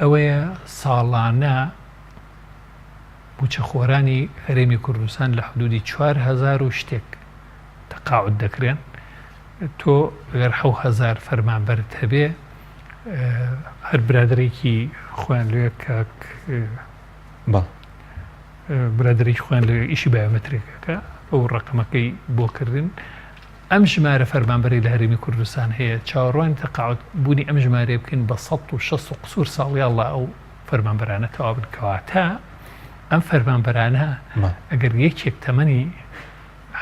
ئەوەیە ساڵانە موچەخۆرانی هەرێمی کوردستان لە حدودی 4,000 و شتێک تەقاعد دەکرێن. تۆ ئەگەر 7,000 فەرمانبەرت هەبێ، هەر برادێکی خۆیان لێ کاک برادێکی خۆیان لە ئیشی بایۆمەتریکەکە ئەو ڕقمەکەی بۆ کردن. ئەم ژمارە فەرمانبەری لە هەرێمی کوردستان هەیە. چاوەڕوان تەقاعد بوونی ئەم ژمارە بکەین بە 160 قسوور ساڵی ئەڵڵا ئەو فەرمانبەرانە تەواو بن. کەواتە ئەم فەرمانبەرانە ئەگەر یەکێک تەمەنی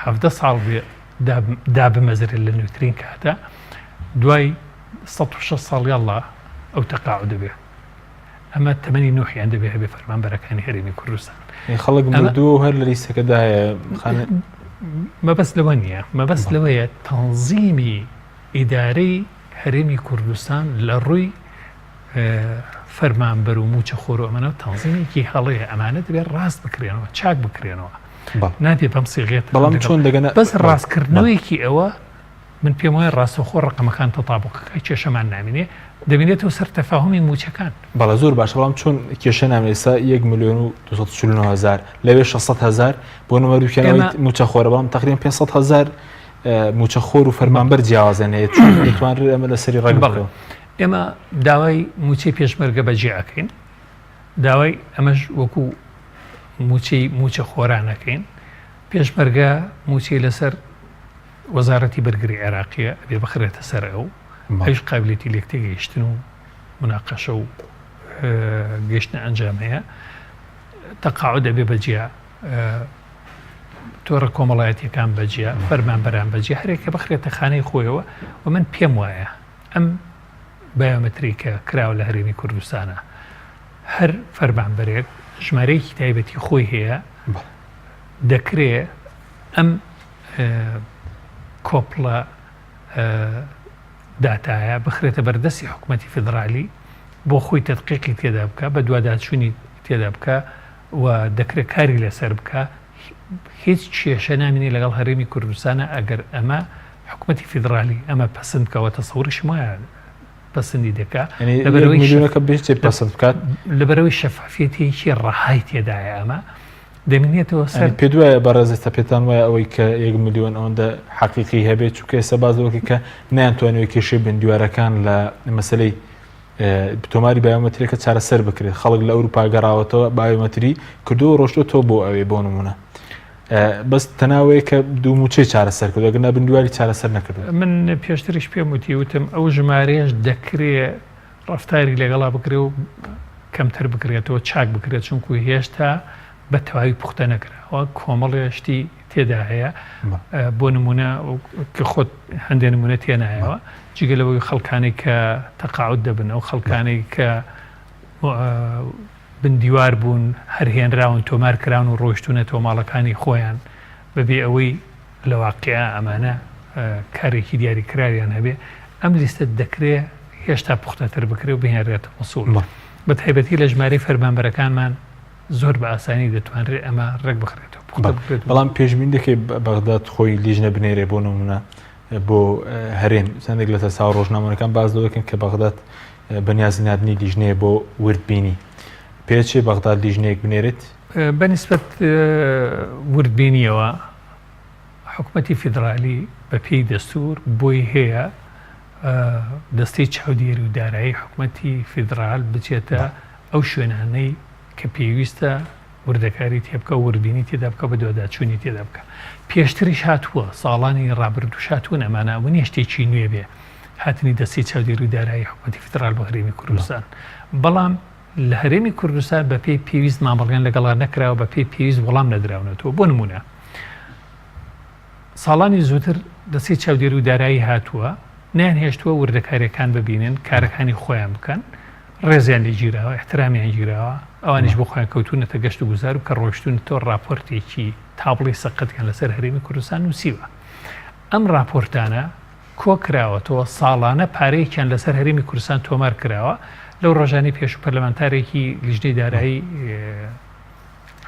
17 ساڵ بێ دابمەزرێت لە نووترین کاتە، دوای 160 ساڵی ئەڵڵا ئەو تەقاعد دەبێ. ئەمە تەمەنی نوحیان دەبێ هەبێ فەرمانبەرەکانی هەرێمی کوردستان. خەڵک مردووە هەر لە لیستەکەدایە. مەبەست لەوە نییە، مەبەست لەوەیە تەنزیمی ئیدارەی هەرێمی کوردستان لە ڕووی فەرمانبەر و موچەخۆر و ئەمانە تەنزیمێکی هەڵەیە. ئەمانە دەبێت ڕاست بکرێنەوە، چاک بکرێنەوە، نابێت بەم سیغێت. بەڵام چۆن دەگەنە بەس ڕاستکردنەوەیکی ئەوە من پێم وایە ڕاستەخۆ ڕقمەکان تەتابقەکەی کێشەمان نامێنێ، دەبێتەوە سەر تەفاهمی موچەکان. بەڵە زۆر باش. بەڵام چۆن کێشە نامێت؟ ئێستا 1,249,000 لەوێ 600,000 بۆ نمەروکەنەوەی موچەخۆرە، بەڵام تقریبا 500,000 موچەخۆر و فەرمانبەر جیاوازەن هەیە. چۆن دەتوانرێت ئەمە لەسەری ڕێک بکەوە؟ ئێمە داوای موچەی پێشمەرگە بەجێ ئەەکەین، داوای ئەمەش وەکو موچەی موچەخۆرانەکەین. پێشمەرگە موچەی لەسەر وەزارەتی بەرگری عێراقیە ئەبێ بخرێتە سەر ئەو، ئەوش قابلیەتی لێک تێگەیشتن و مناقەشە و گەیشتنە ئەنجام هەیە. تەقاعد دەبێ بەجێ، تۆڕە کۆمەڵایەتیەکان بەجێ، فەرمانبەران بەجێ، هەرێکە بخرێتە خانەی خۆیەوە. و من پێم وایە ئەم بایۆمەتریکە کراوە لە هەرێمی کوردستانە، هەر فەرمانبەرێک ژمارەیەکی تایبەتی خۆی هەیە دەکرێت ئەم کۆپڵە داتایە بخرێتە بەردەستی حکوومەتی فدرالی بۆ خۆی تدقیقی تێدا بکە بە دوواداچوونی تێدا بکە و دەکرێت کاری لەسەر بکە هیچ کێشە نامینی لەگەڵ هەرێمی کوردستانە ئەگەر ئەمە حکوومەتی فدرالی ئەمە پەسەند بکەوە تەسەوڕیش وایە پەسەندی دەکا میلیۆنەکە بێت پەسەند بکات لەبەرەوەی شەفافیەتێکی ڕەهای تێدایە ئەمە دەمێنێتەوە سەر پێ دوایە بەڕێزێستا پێتان وایە ئەوەی کە 1 میلیۆن ئەوەندە حەقیقی هەبێت چونکە ئێستا بازەوەکی کە نەیانتوانێت کێشەی بندیوارەکان لە مەسلەی تۆماری بایۆمەتریەکە چارەسەر بکرێت خەڵک لە ئەوروپا گەڕاوەتەوە بایۆمەتری کردو و ڕۆشتۆ بۆ ئەوێ بۆ نمونە بەس تەناوەیە کە دوو موچەی چارەسەر کردو ئەگەر بندیواری چارەسەر نەکردو من پێشتریش پێم وتی وتم ئەو ژمارەیەش دەکرێت ڕفتاری لەگەڵا بکرێ و کەمتر بکرێتەوە چاک بکرێت چونکو هێشتا بە تەواوی پوختە نەکراوە کۆمەڵێشتی تێدا هەیە بۆ نمونە کە خۆت هەندێک نمونە تێنایەوە جگەلەوەی خەڵکانی کە تەقاعود دەبن ئەو خەڵکانەی کە بندیوار بوون هەرهێنراون تۆمار کراون و ڕۆیشتونەتەوە ماڵەکانی خۆیان بەبێ ئەوەی لە واقعە ئەمانە کارێکی دیاریکراویان هەبێ ئەم لیستە دەکرێت هێشتا پوختەتر بکرێ و بهێنرێتە مەسوول بە تایبەتی لە ژمارەی فەرمانبەرەکانمان زۆر بە ئاسانی دەتوانرێت ئەمە ڕێک بخرێتەوە بەڵام پێشبین دەکەی بەغداد خۆی لیژنە بنێرێ بۆ نمونە بۆ هەرێم چەندێک لە ساو ڕۆژنامەکان باز دەکەن کە بەغداد بەنیازی نادنی لیژنەیە بۆ وردبینی پێچێ بەغداد لیژنەیەک بنێرێت بەنسبەت وردبینیەوە حکوومەتی فیدرالی بە پێی دەستور بۆی هەیە دەستەی چاودێری و دارایی حکوومەتی فیدرال بچێتە ئەو شوێنانەی کە پێویستە وردەکاری تێبکە و وردبینی تێدا بکە بە دوواداچوونی تێدا بکە پێشتریش هاتووە ساڵانی ڕابردوو هاتوون ئەمانە ئەوە شتێکی نوێ بێ هاتنی دەستی چاودێری و دارایی حکوومەتی فیدرال بە هەرێمی کوردستان بەڵام لە هەرێمی کوردستان بە پێی پێویست مامەڵگەن لەگەڵا نەکراوە بە پێی پێویست وەڵام نەدراونەتەوە بۆ نمونە ساڵانی زووتر دەستی چاودێری و دارایی هاتووە نیان هێشتووە وردەکاریەکان ببینن کارەکانی خۆیان بکەن ڕێزیان لێ گیراوە احترامیان گیراوە ئەوانیش بۆ خۆیان کەوتونەتە گەشت و گوزار و کە ڕۆیشتونەوە راپۆرتێکی تابڵی سەقەتیان لەسەر هەرێمی کوردستان نووسیوە ئەم راپۆرتانە کۆکراوەتەوە ساڵانە پارەیەکیان لەسەر هەرێمی کوردستان تۆمار کراوە لەو ڕۆژانی پێش و پەرلەمانتارێکی لیژنەی دارایی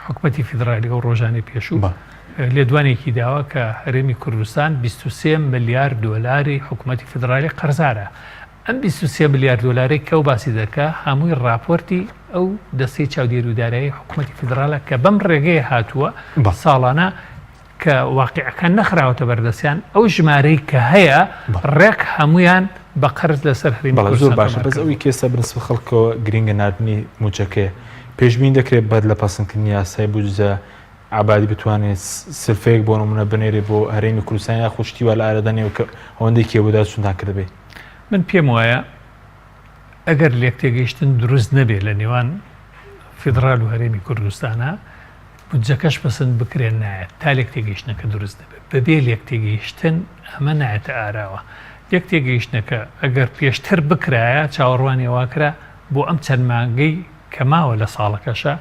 حکوومەتی فیدرالی و ڕۆژانی پێشوو لێدوانێکی داوە کە هەرێمی کوردستان 23 ملیار دۆلاری حکوومەتی فیدرالی قەرزارە ئەم 23 ملیار دۆلاری کە و باسی دەکە هەمووی راپۆرتی ئەو دەستەی چاودێری و دارایی حکوومەتی فیدرالە کە بەم ڕێگەی هاتووە ساڵانە کە واقعەکان نەخراوەتە بەردەستیان ئەو ژمارەی کە هەیە ڕێک هەمویان بە قەرز لەسەر هەرێمی زۆر باشە بەس ئەوی کێسە بنسبە خەڵکەوە گرنگە نردنی موچەکەیە پێشبین دەکرێت بەر لە پەسەندکردنی یاسای بودجە عبادی بتوانێت سلفەیەک بۆ نمونە بنێرێ بۆ هەرێمی کوردستان یا خوشتی وا لە ئارەدانەوە کە ئەوەندەی کێبوودا چوندا کردبێ من پێم وایە ئەگەر لێک تێگەیشتن دروست نەبێت لە نێوان فیدرال و هەرێمی کوردستانە بودجەکەش پەسەند بکرێن نایەت تا لێک تێگەیشتنەکە دروست دەبێت بەبێ لێک تێگەیشتن ئەمە نایەتە ئاراوە لێک تێگەیشتنەکە ئەگەر پێشتر بکرایە چاوەڕوانی واکرا بۆ ئەم چەند مانگەی کە ماوە لە ساڵەکەشە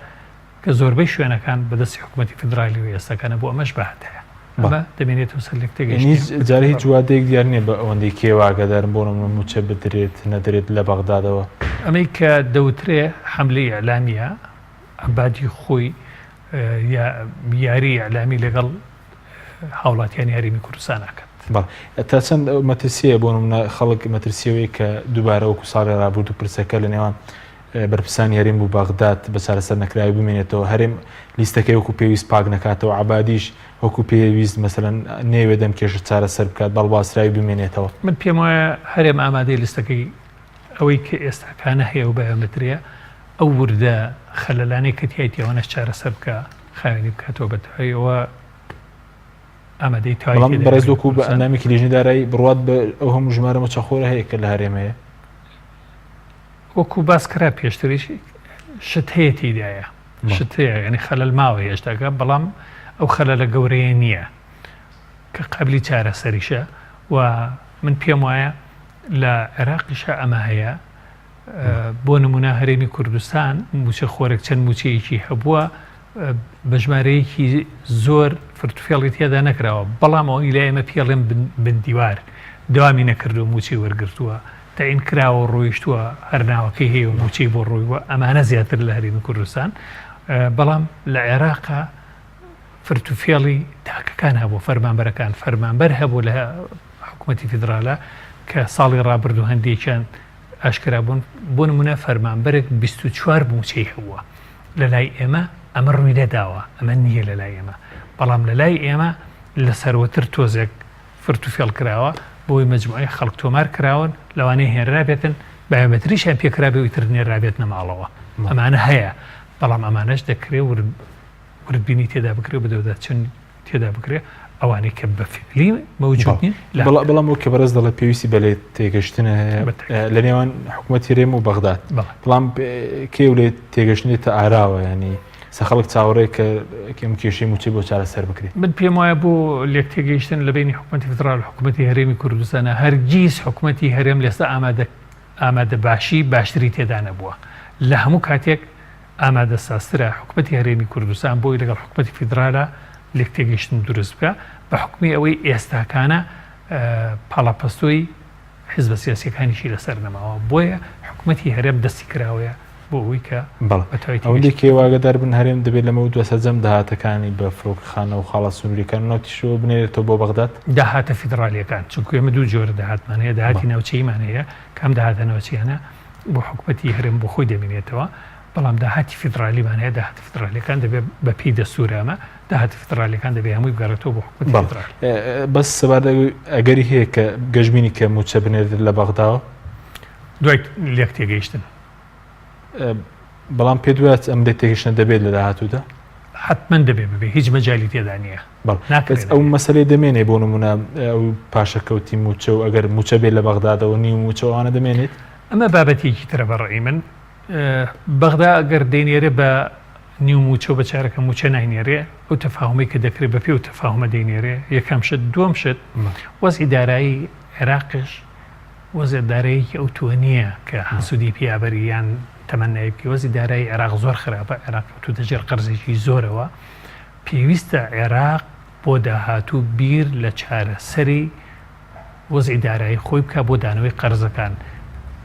کە زۆربەی شوێنەکان بەدەستی حکوومەتی فیدرالی و ئێستاکانە بۆ ئەمەش بەهاتەیە ئەمە دەمێنێتەوە سەر لێک تێگەیشتن جارە هیچ وادەیەک دیار نییە بە ئەوەندەی کێواگەدارن بۆ نمونە موچە بدرێت نەدرێت لە بەغدادەوە ئەمەی کە دەوترێ حەملەی ئەعلامیە عبادی خۆی یاری ئەعلامی لەگەڵ هاوڵاتیانی هەرێمی کوردستان ناکات تا چەند مەترسیە بۆ نمونە خەڵک مەترسیەوەی کە دووبارە وەکو ساڵی ڕابردوو پرسەکە لە نێوان بەرپرسانی هەرێم و بەغداد بە چارەسەر نەکراوی بمێنێتەوە هەرێم لیستەکەی وەکو پێویست پاک نکاتەوە عبادیش وەکو پێویست مەسەلەن نێوێ دەم کێشە چارەسەر بکات بەڵباسراوی بمێنێتەوە من پێم وایە هەرێم ئامادەی لیستەکەی ئەوەی کە ئێستاکانە هەیە و بایۆمەتریە ئەو وردە خەلەلانەی کە تایەتیەوەنەش چارەسەر بکە خاوێنی بکاتەوە بەتەوەیەوە ئامادەی تاوای بەڕێز وەکو بە ئەندامێکی لیژنەی دارایی بڕوات بە ئەو هەموو ژمارە مەچەخۆرە هەیە کە لە هەرێمەیە وەکو باسکرا پێشتریش شت هەیە تێدایە شت هەیە ینی خەلەل ماوە هێشتاکە بەڵام ئەو خەلەلە گەورەیە نییە کە قبلی چارەسەریشە و من پێم وایە لە عێراقیشە ئەمە هەیە بۆ نمونە هەرێمی کوردستان موچە خۆرێک چەند موچەیەکی هەبووە بە ژمارەیەکی زۆر فرتوفێڵی تێدا نەکراوە بەڵام ئەوەی لای ئێمە پێڵێن بندیوار دوامی نەکردو موچی وەرگرتووە تاین کراوە ڕۆیشتووە هەرناوەکەی هەیە و موچەی بۆ ڕۆیوە ئەمانە زیاتر لە هەرێمی کوردستان بەڵام لە عێراقا فرتوفێڵی تاکەکان هەبوو فەرمانبەرەکان فەرمانبەر هەبوو لە حکوومەتی فیدراالە کە ساڵی ڕابردوو هەندێکیان ئاشکرا بوون بۆ نمونە فەرمانبەرێک 24 موچەی هەبووە لە لای ئێمە ئەمە ڕووی لەداوە ئەمە نییە لە لای ئێمە بەڵام لە لای ئێمە لە سەروەتر تۆزێک فرتوفێڵ کراوە بۆی مجموعی خەڵک تۆمار کراون لەوانەیە هێنرابێتن بایۆمەتریشیان پێکرابێ و ئیتر نێرابێت نەماڵەوە ئەمانە هەیە بەڵام ئەمانەش دەکرێت وردبینی تێدا بکرێت بەدەودا چەند تێدا بکرێت ئەوانەی کە بەفعلی مەوجود نین بەڵام ئەو کە بەرز دەڵێ پێویستی بەلێ تێگەشتنە لە نێوان حکوومەتی رێم و بەغداد بەڵام کێو لێ تێگەشتنێتە ئاراوە ینی خەڵک چاوەڕێ کە کێم کێشەی موچەی بۆ چارەسەر بکرێت من پێم وایە بۆ لێک تێگەیشتن لە بینی حکوومەتی فدرال و حکوومەتی هەرێمی کوردستانە هەرگیز حکوومەتی هەرێم لێستا ئامادە باشی باشتری تێدا نەبووە لە هەموو کاتێک ئامادە ساسترە حکوومەتی هەرێمی کوردستان بۆی لەگەڵ حکوومەتی فیدرالە لێک تێگەیشتن دروست بکە بە حکومی ئەوەی ئێستاکانە پاڵاپەستۆی حیزبە سیاسیەکانیشی لەسەر نەماوە بۆیە حکوومەتی هەرێم دەستی کراوەیە بۆ ئەوەی کە ئەوەندی کێواگەدار بن هەرێم دەبێت لەمە و دووە سەرجەم داهاتەکانی بە فڕۆکخانە و خاڵە سنووریەکان و ناوتیشەوە بنێرێتەوە بۆ بەغداد داهاتە فیدراالیەکان چونکە ئێمە دوو جۆرە داهاتمان هەیە داهاتی ناوچەیمان هەیە کام داهاتە ناوچیانە بۆ حکوومەتی هەرێم بۆ خۆی دەبینێتەوە بەڵام داهاتی فیدراالیمان هەیە داهاتی فیدراالیەکان دەبێت بە پێی دەستورامە داهاتی فیدراالیەکان دەبێت هەمووی بگەڕێتەوە بۆ حکوومەتی فیدراال بەس سەبارەت ئەگەری هەیە کە گەشتبینی کە موچە بنێرێت لە بەغداوە دوای لێک تێگەیشتن بەڵام پێ دوات ئەم لێ تێگەشتن دەبێت لە داهاتوودا حتمما دەبێت ببێ هیچ مەجالی تێدا نییە ئەو مەسلەی دەمێنێ بۆ نمونە ئەو پاشەکەوتی موچە و ئەگەر موچە بێت لە بەغدادەوە نی موچەوانە دەمێنێت ئەمە بابەتێکی ترە بەڕێی من بەغدا ئەگەر دەینێرێ بە نیو موچە بە چارەکە موچە ناینێرێ ئەو تەفاهمی کە دەکرێت بە پێ و تەفاهمە دەینێرێ یەکەم شت دووەم شت وەزی دارایی عێراقش وەزێ داراییکی ئەو تووە نییە کە حەسوودی پیابەریان تەمەنای بکە وەزی دارایی عێراق زۆر خراپە عێراق تو دەجێر قەرزێکی زۆرەوە پێویستە عێراق بۆ داهاتوو بیر لە چارەسەری وەزی دارایی خۆی بکە بۆ دانەوەی قەرزەکان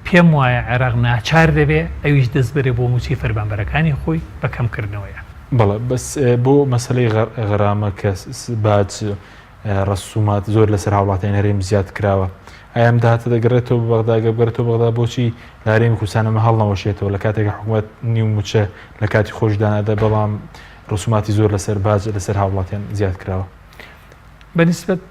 پێم وایە عێراق ناچار دەبێ ئەویش دەست بەرێ بۆ موچی فەرمانبەرەکانی خۆی بەکەمکردنەوەیە بەڵێ بەس بۆ مەسلەی غەرامە کە باج ڕسومات زۆر لەسەر هاوڵاتیان هەرێم زیاد کراوە ئەم داهاتە دەگەڕێتەوە بەغدا گەبگەڕێتەوە بەغدا بۆچی لە هەرێمی کوردستانەمە هەڵ نەوەشێتەوە لە کاتێکە حکوومەت نیو موچە لە کاتی خۆشدانەدا بەڵام ڕسوماتی زۆر لەسەر باج لەسەر هاوڵاتیان زیاد کراوە بەنسبەت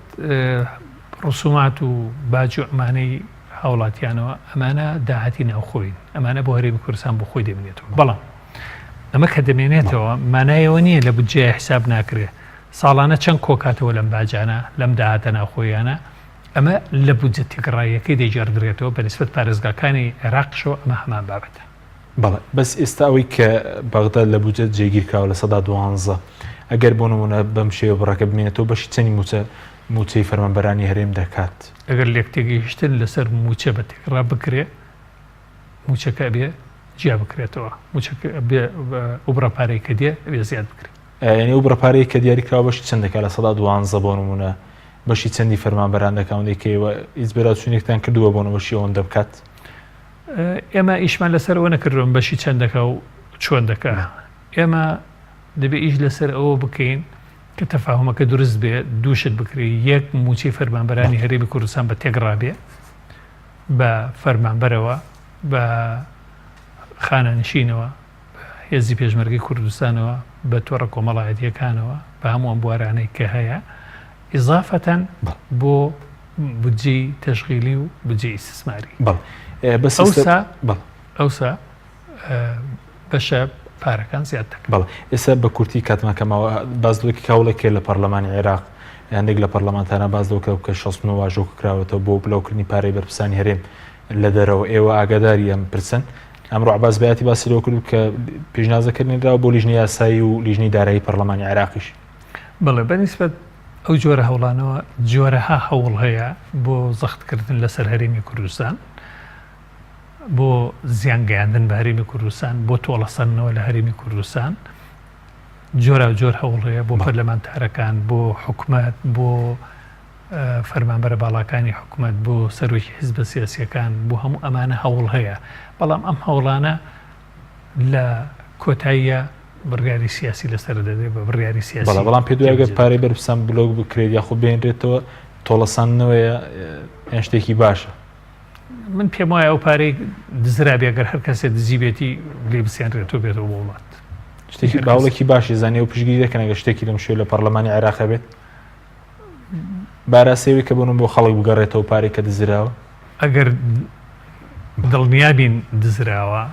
ڕسومات و باج و ئەمانەی هاوڵاتیانەوە ئەمانە داهاتی ناوخۆین ئەمانە بۆ هەرێمی کوردستان بۆ خۆی دەمێنێتەوە بەڵام ئەمە کە دەمێنێتەوە مانایەوە نییە لە بودجێ حساب ناکرێ ساڵانە چەند کۆکاتەوە لەم باجانە لەم داهاتە ناوخۆیانە ئەمە لە بودجە تێکڕاییەکەی دەیجاردرێتەوە بەنسبەت پارێزگاکانی عێراقشەوە ئەمە هەمان بابەتە بەڵێ بەس ئێستا ئەوەی کە بەغداد لە بودجە جێگیرکراوە لە سەدا 12 ئەگەر بۆ نمونە بەم شێوە بڕەکە بمێنێتەوە بەشی چەندی موچەی فەرمانبەرانی هەرێم دەکات ئەگەر لێک تێگەیشتن لەسەر موچە بە تێکڕا بکرێ موچەکە بێ جیا بکرێتەوە موچەکە بێ ئوبڕەپارەی کە دێ بێ زیاد بکرێت یعنی ئەو بڕەپارەی کە دیاریکراوە بەشی چەند دەکات لە سەدا 12 بۆ نمونە بەشی چەندی فەرمانبەران دەکەوەندێکەوە هیچ بێراچوونێکتان کردووە بۆ نەوەشی ئەوەندە بکات ئێمە ئیشمان لەسەرەوە نەکردوم بەشی چەند دەکە و چۆن دەکە ئێمە دەبێ ئیش لەسەر ئەوە بکەین کە تەفاهمەکە دروست بێ دووشت بکرێ یەک موچی فەرمانبەرانی هەرێمی کوردستان بە تێگڕابێ بە فەرمانبەرەوە بە خانەنشینەوە هێزی پێشمەرگەی کوردستانەوە بە تۆڕە کۆمەڵایەتیەکانەوە بە هەموو ئەم بوارانەی کە هەیە ئیزافەتەن بۆ بودجی تەشغیلی و بودجی ئیستثماری ئەوسا بەشە پارەکان زیاد دەکەن بەڵێ ئێستا بە کورتی کاتماکەمەوە بازدۆکی کاوڵێکێ لە پەرلەمانی عێراق یانێک لە پەرلەمانتانە بازدۆکە کە 60 واژۆک کراوەتەوە بۆ بڵاوکردنی پارەی بەرپرسانی هەرێم لە دەرەوە ئێوە ئاگاداری ئەم پرسن ئەمڕۆ عباس بەیاتی باسی لەوە کرد کە پێشنیازەکردنیراوە بۆ لیژنەی یاسایی و لیژنەی دارایی پەرلەمانی عێراقیش بەڵێ بەنسبەت ئەو جۆرە هەوڵانەوە جۆرەها هەوڵ هەیە بۆ زەختکردن لەسەر هەرێمی کوردستان بەڵام ئەوەی کە دەکرێت بە پێی دەستور و بە پێی قانون بە پێی یاسا بە پێی لیژنەی دارایی پەرلەمانی عێراق ئەوەی کە دەکرێت بە پێی بۆ زیانگەیاندن بە هەرێمی کوردستان بۆ تۆڵەسەنەوە لە هەرێمی کوردستان جۆرە جۆر هەوڵەیە بۆ پەرلەمانتارەکان بۆ حکومەت بۆ فەرمانبەرە باڵاکانی حکومەت بۆ سەرۆکی حیزبە سیاسیەکان بۆ هەموو ئەمانە هەوڵ هەیە بەڵام ئەم هەوڵانە لە کۆتاییە بڕیاری سیاسی لەسەر دەدێت بە بڕیاری سیاسی بەڵام پێ دوایگە پارەی بەرپرسان بلۆگ بکرێت یاخۆ بێنرێتەوە تۆڵەسانەوەیە ئەن شتێکی باشە من پێم وایە ئەو پارەی دزرا بێگەر هەر کەسێ دزیبێتی لێ بسییانرێتەوە بێتەوە بۆ وڵات شتێکی باوڵێکی باشی زانانی و پشگیری دەکەنەگە شتێکی لەم شوێ لە پەرلەمانی عێراق بێت باراسێوی کە بنم بۆ خەڵک بگەڕێتەوە پارێک کە دزراوە ئەگەر دڵنیابین دزراوە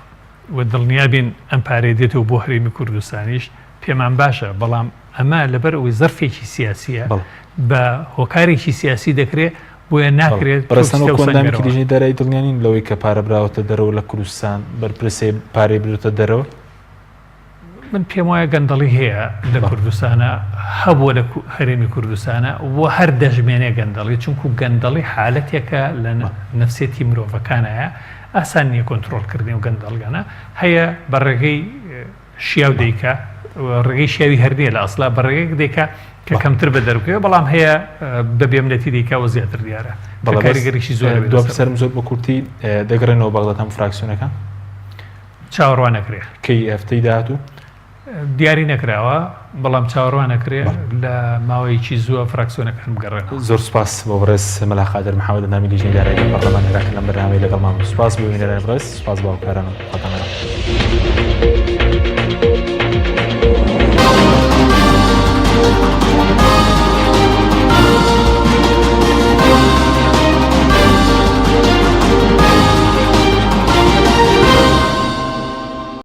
و دڵنیابین ئەم پارێ دێتەوە بۆ هەرێمی کوردستانیش پێمان باشە بەڵام ئەمە لەبەر ئەوەی زەرفێکی سیاسیە بە هۆکارێکی سیاسی دەکرێت بۆیە ناکرێت بەڕستانەوەکۆندامی لیژنەی دارایی دڵنیانین لەوەی کە پارە براوەتە دەرەوە لە کوردستان بەرپرسێ پارەی برێتە دەرەوە من پێم وایە گەندەڵی هەیە لە کوردستانە هەبووە لە هەرێمی کوردستانە و هەر دەژمێنێ گەندەڵی چونکو گەندەڵی حالەتێکە لە نەفسێتی مرۆڤەکانایە ئاسان نییە کۆنتترۆلکردنی و گەندەڵگانە هەیە بە ڕێگەی شیاو دەیکە ڕێگەی شیاوی هەردێ لە ئەسلا بە ڕێگەیەک دێکە کە کەمتر بە دەرکەوە بەڵام هەیە بە بێمنەتی دیکەوە زیاتر دیارە کاریگەریشی زۆر دوسەرم زۆر بە کورتی دەگەڕێنەوە بەغداد هەم فراکسیۆنەکان چاوەڕوان نەکرێ کەی ئەفتەی داهاتوو دیاری نەکراوە بەڵام چاوەڕوان نەکرێ لە ماوەیەکی زووە فراکسیۆنەکان بگەڕێن زۆر سپاس بۆ بڕێز مەلا خادر محەممەد نامی لیژنەی دارایی پەرلەمانی عێراق لەم بەرنامەی لەگەڵمان سپاس بۆ وینەران بڕێز سپاس باوکاران و خەتەمەران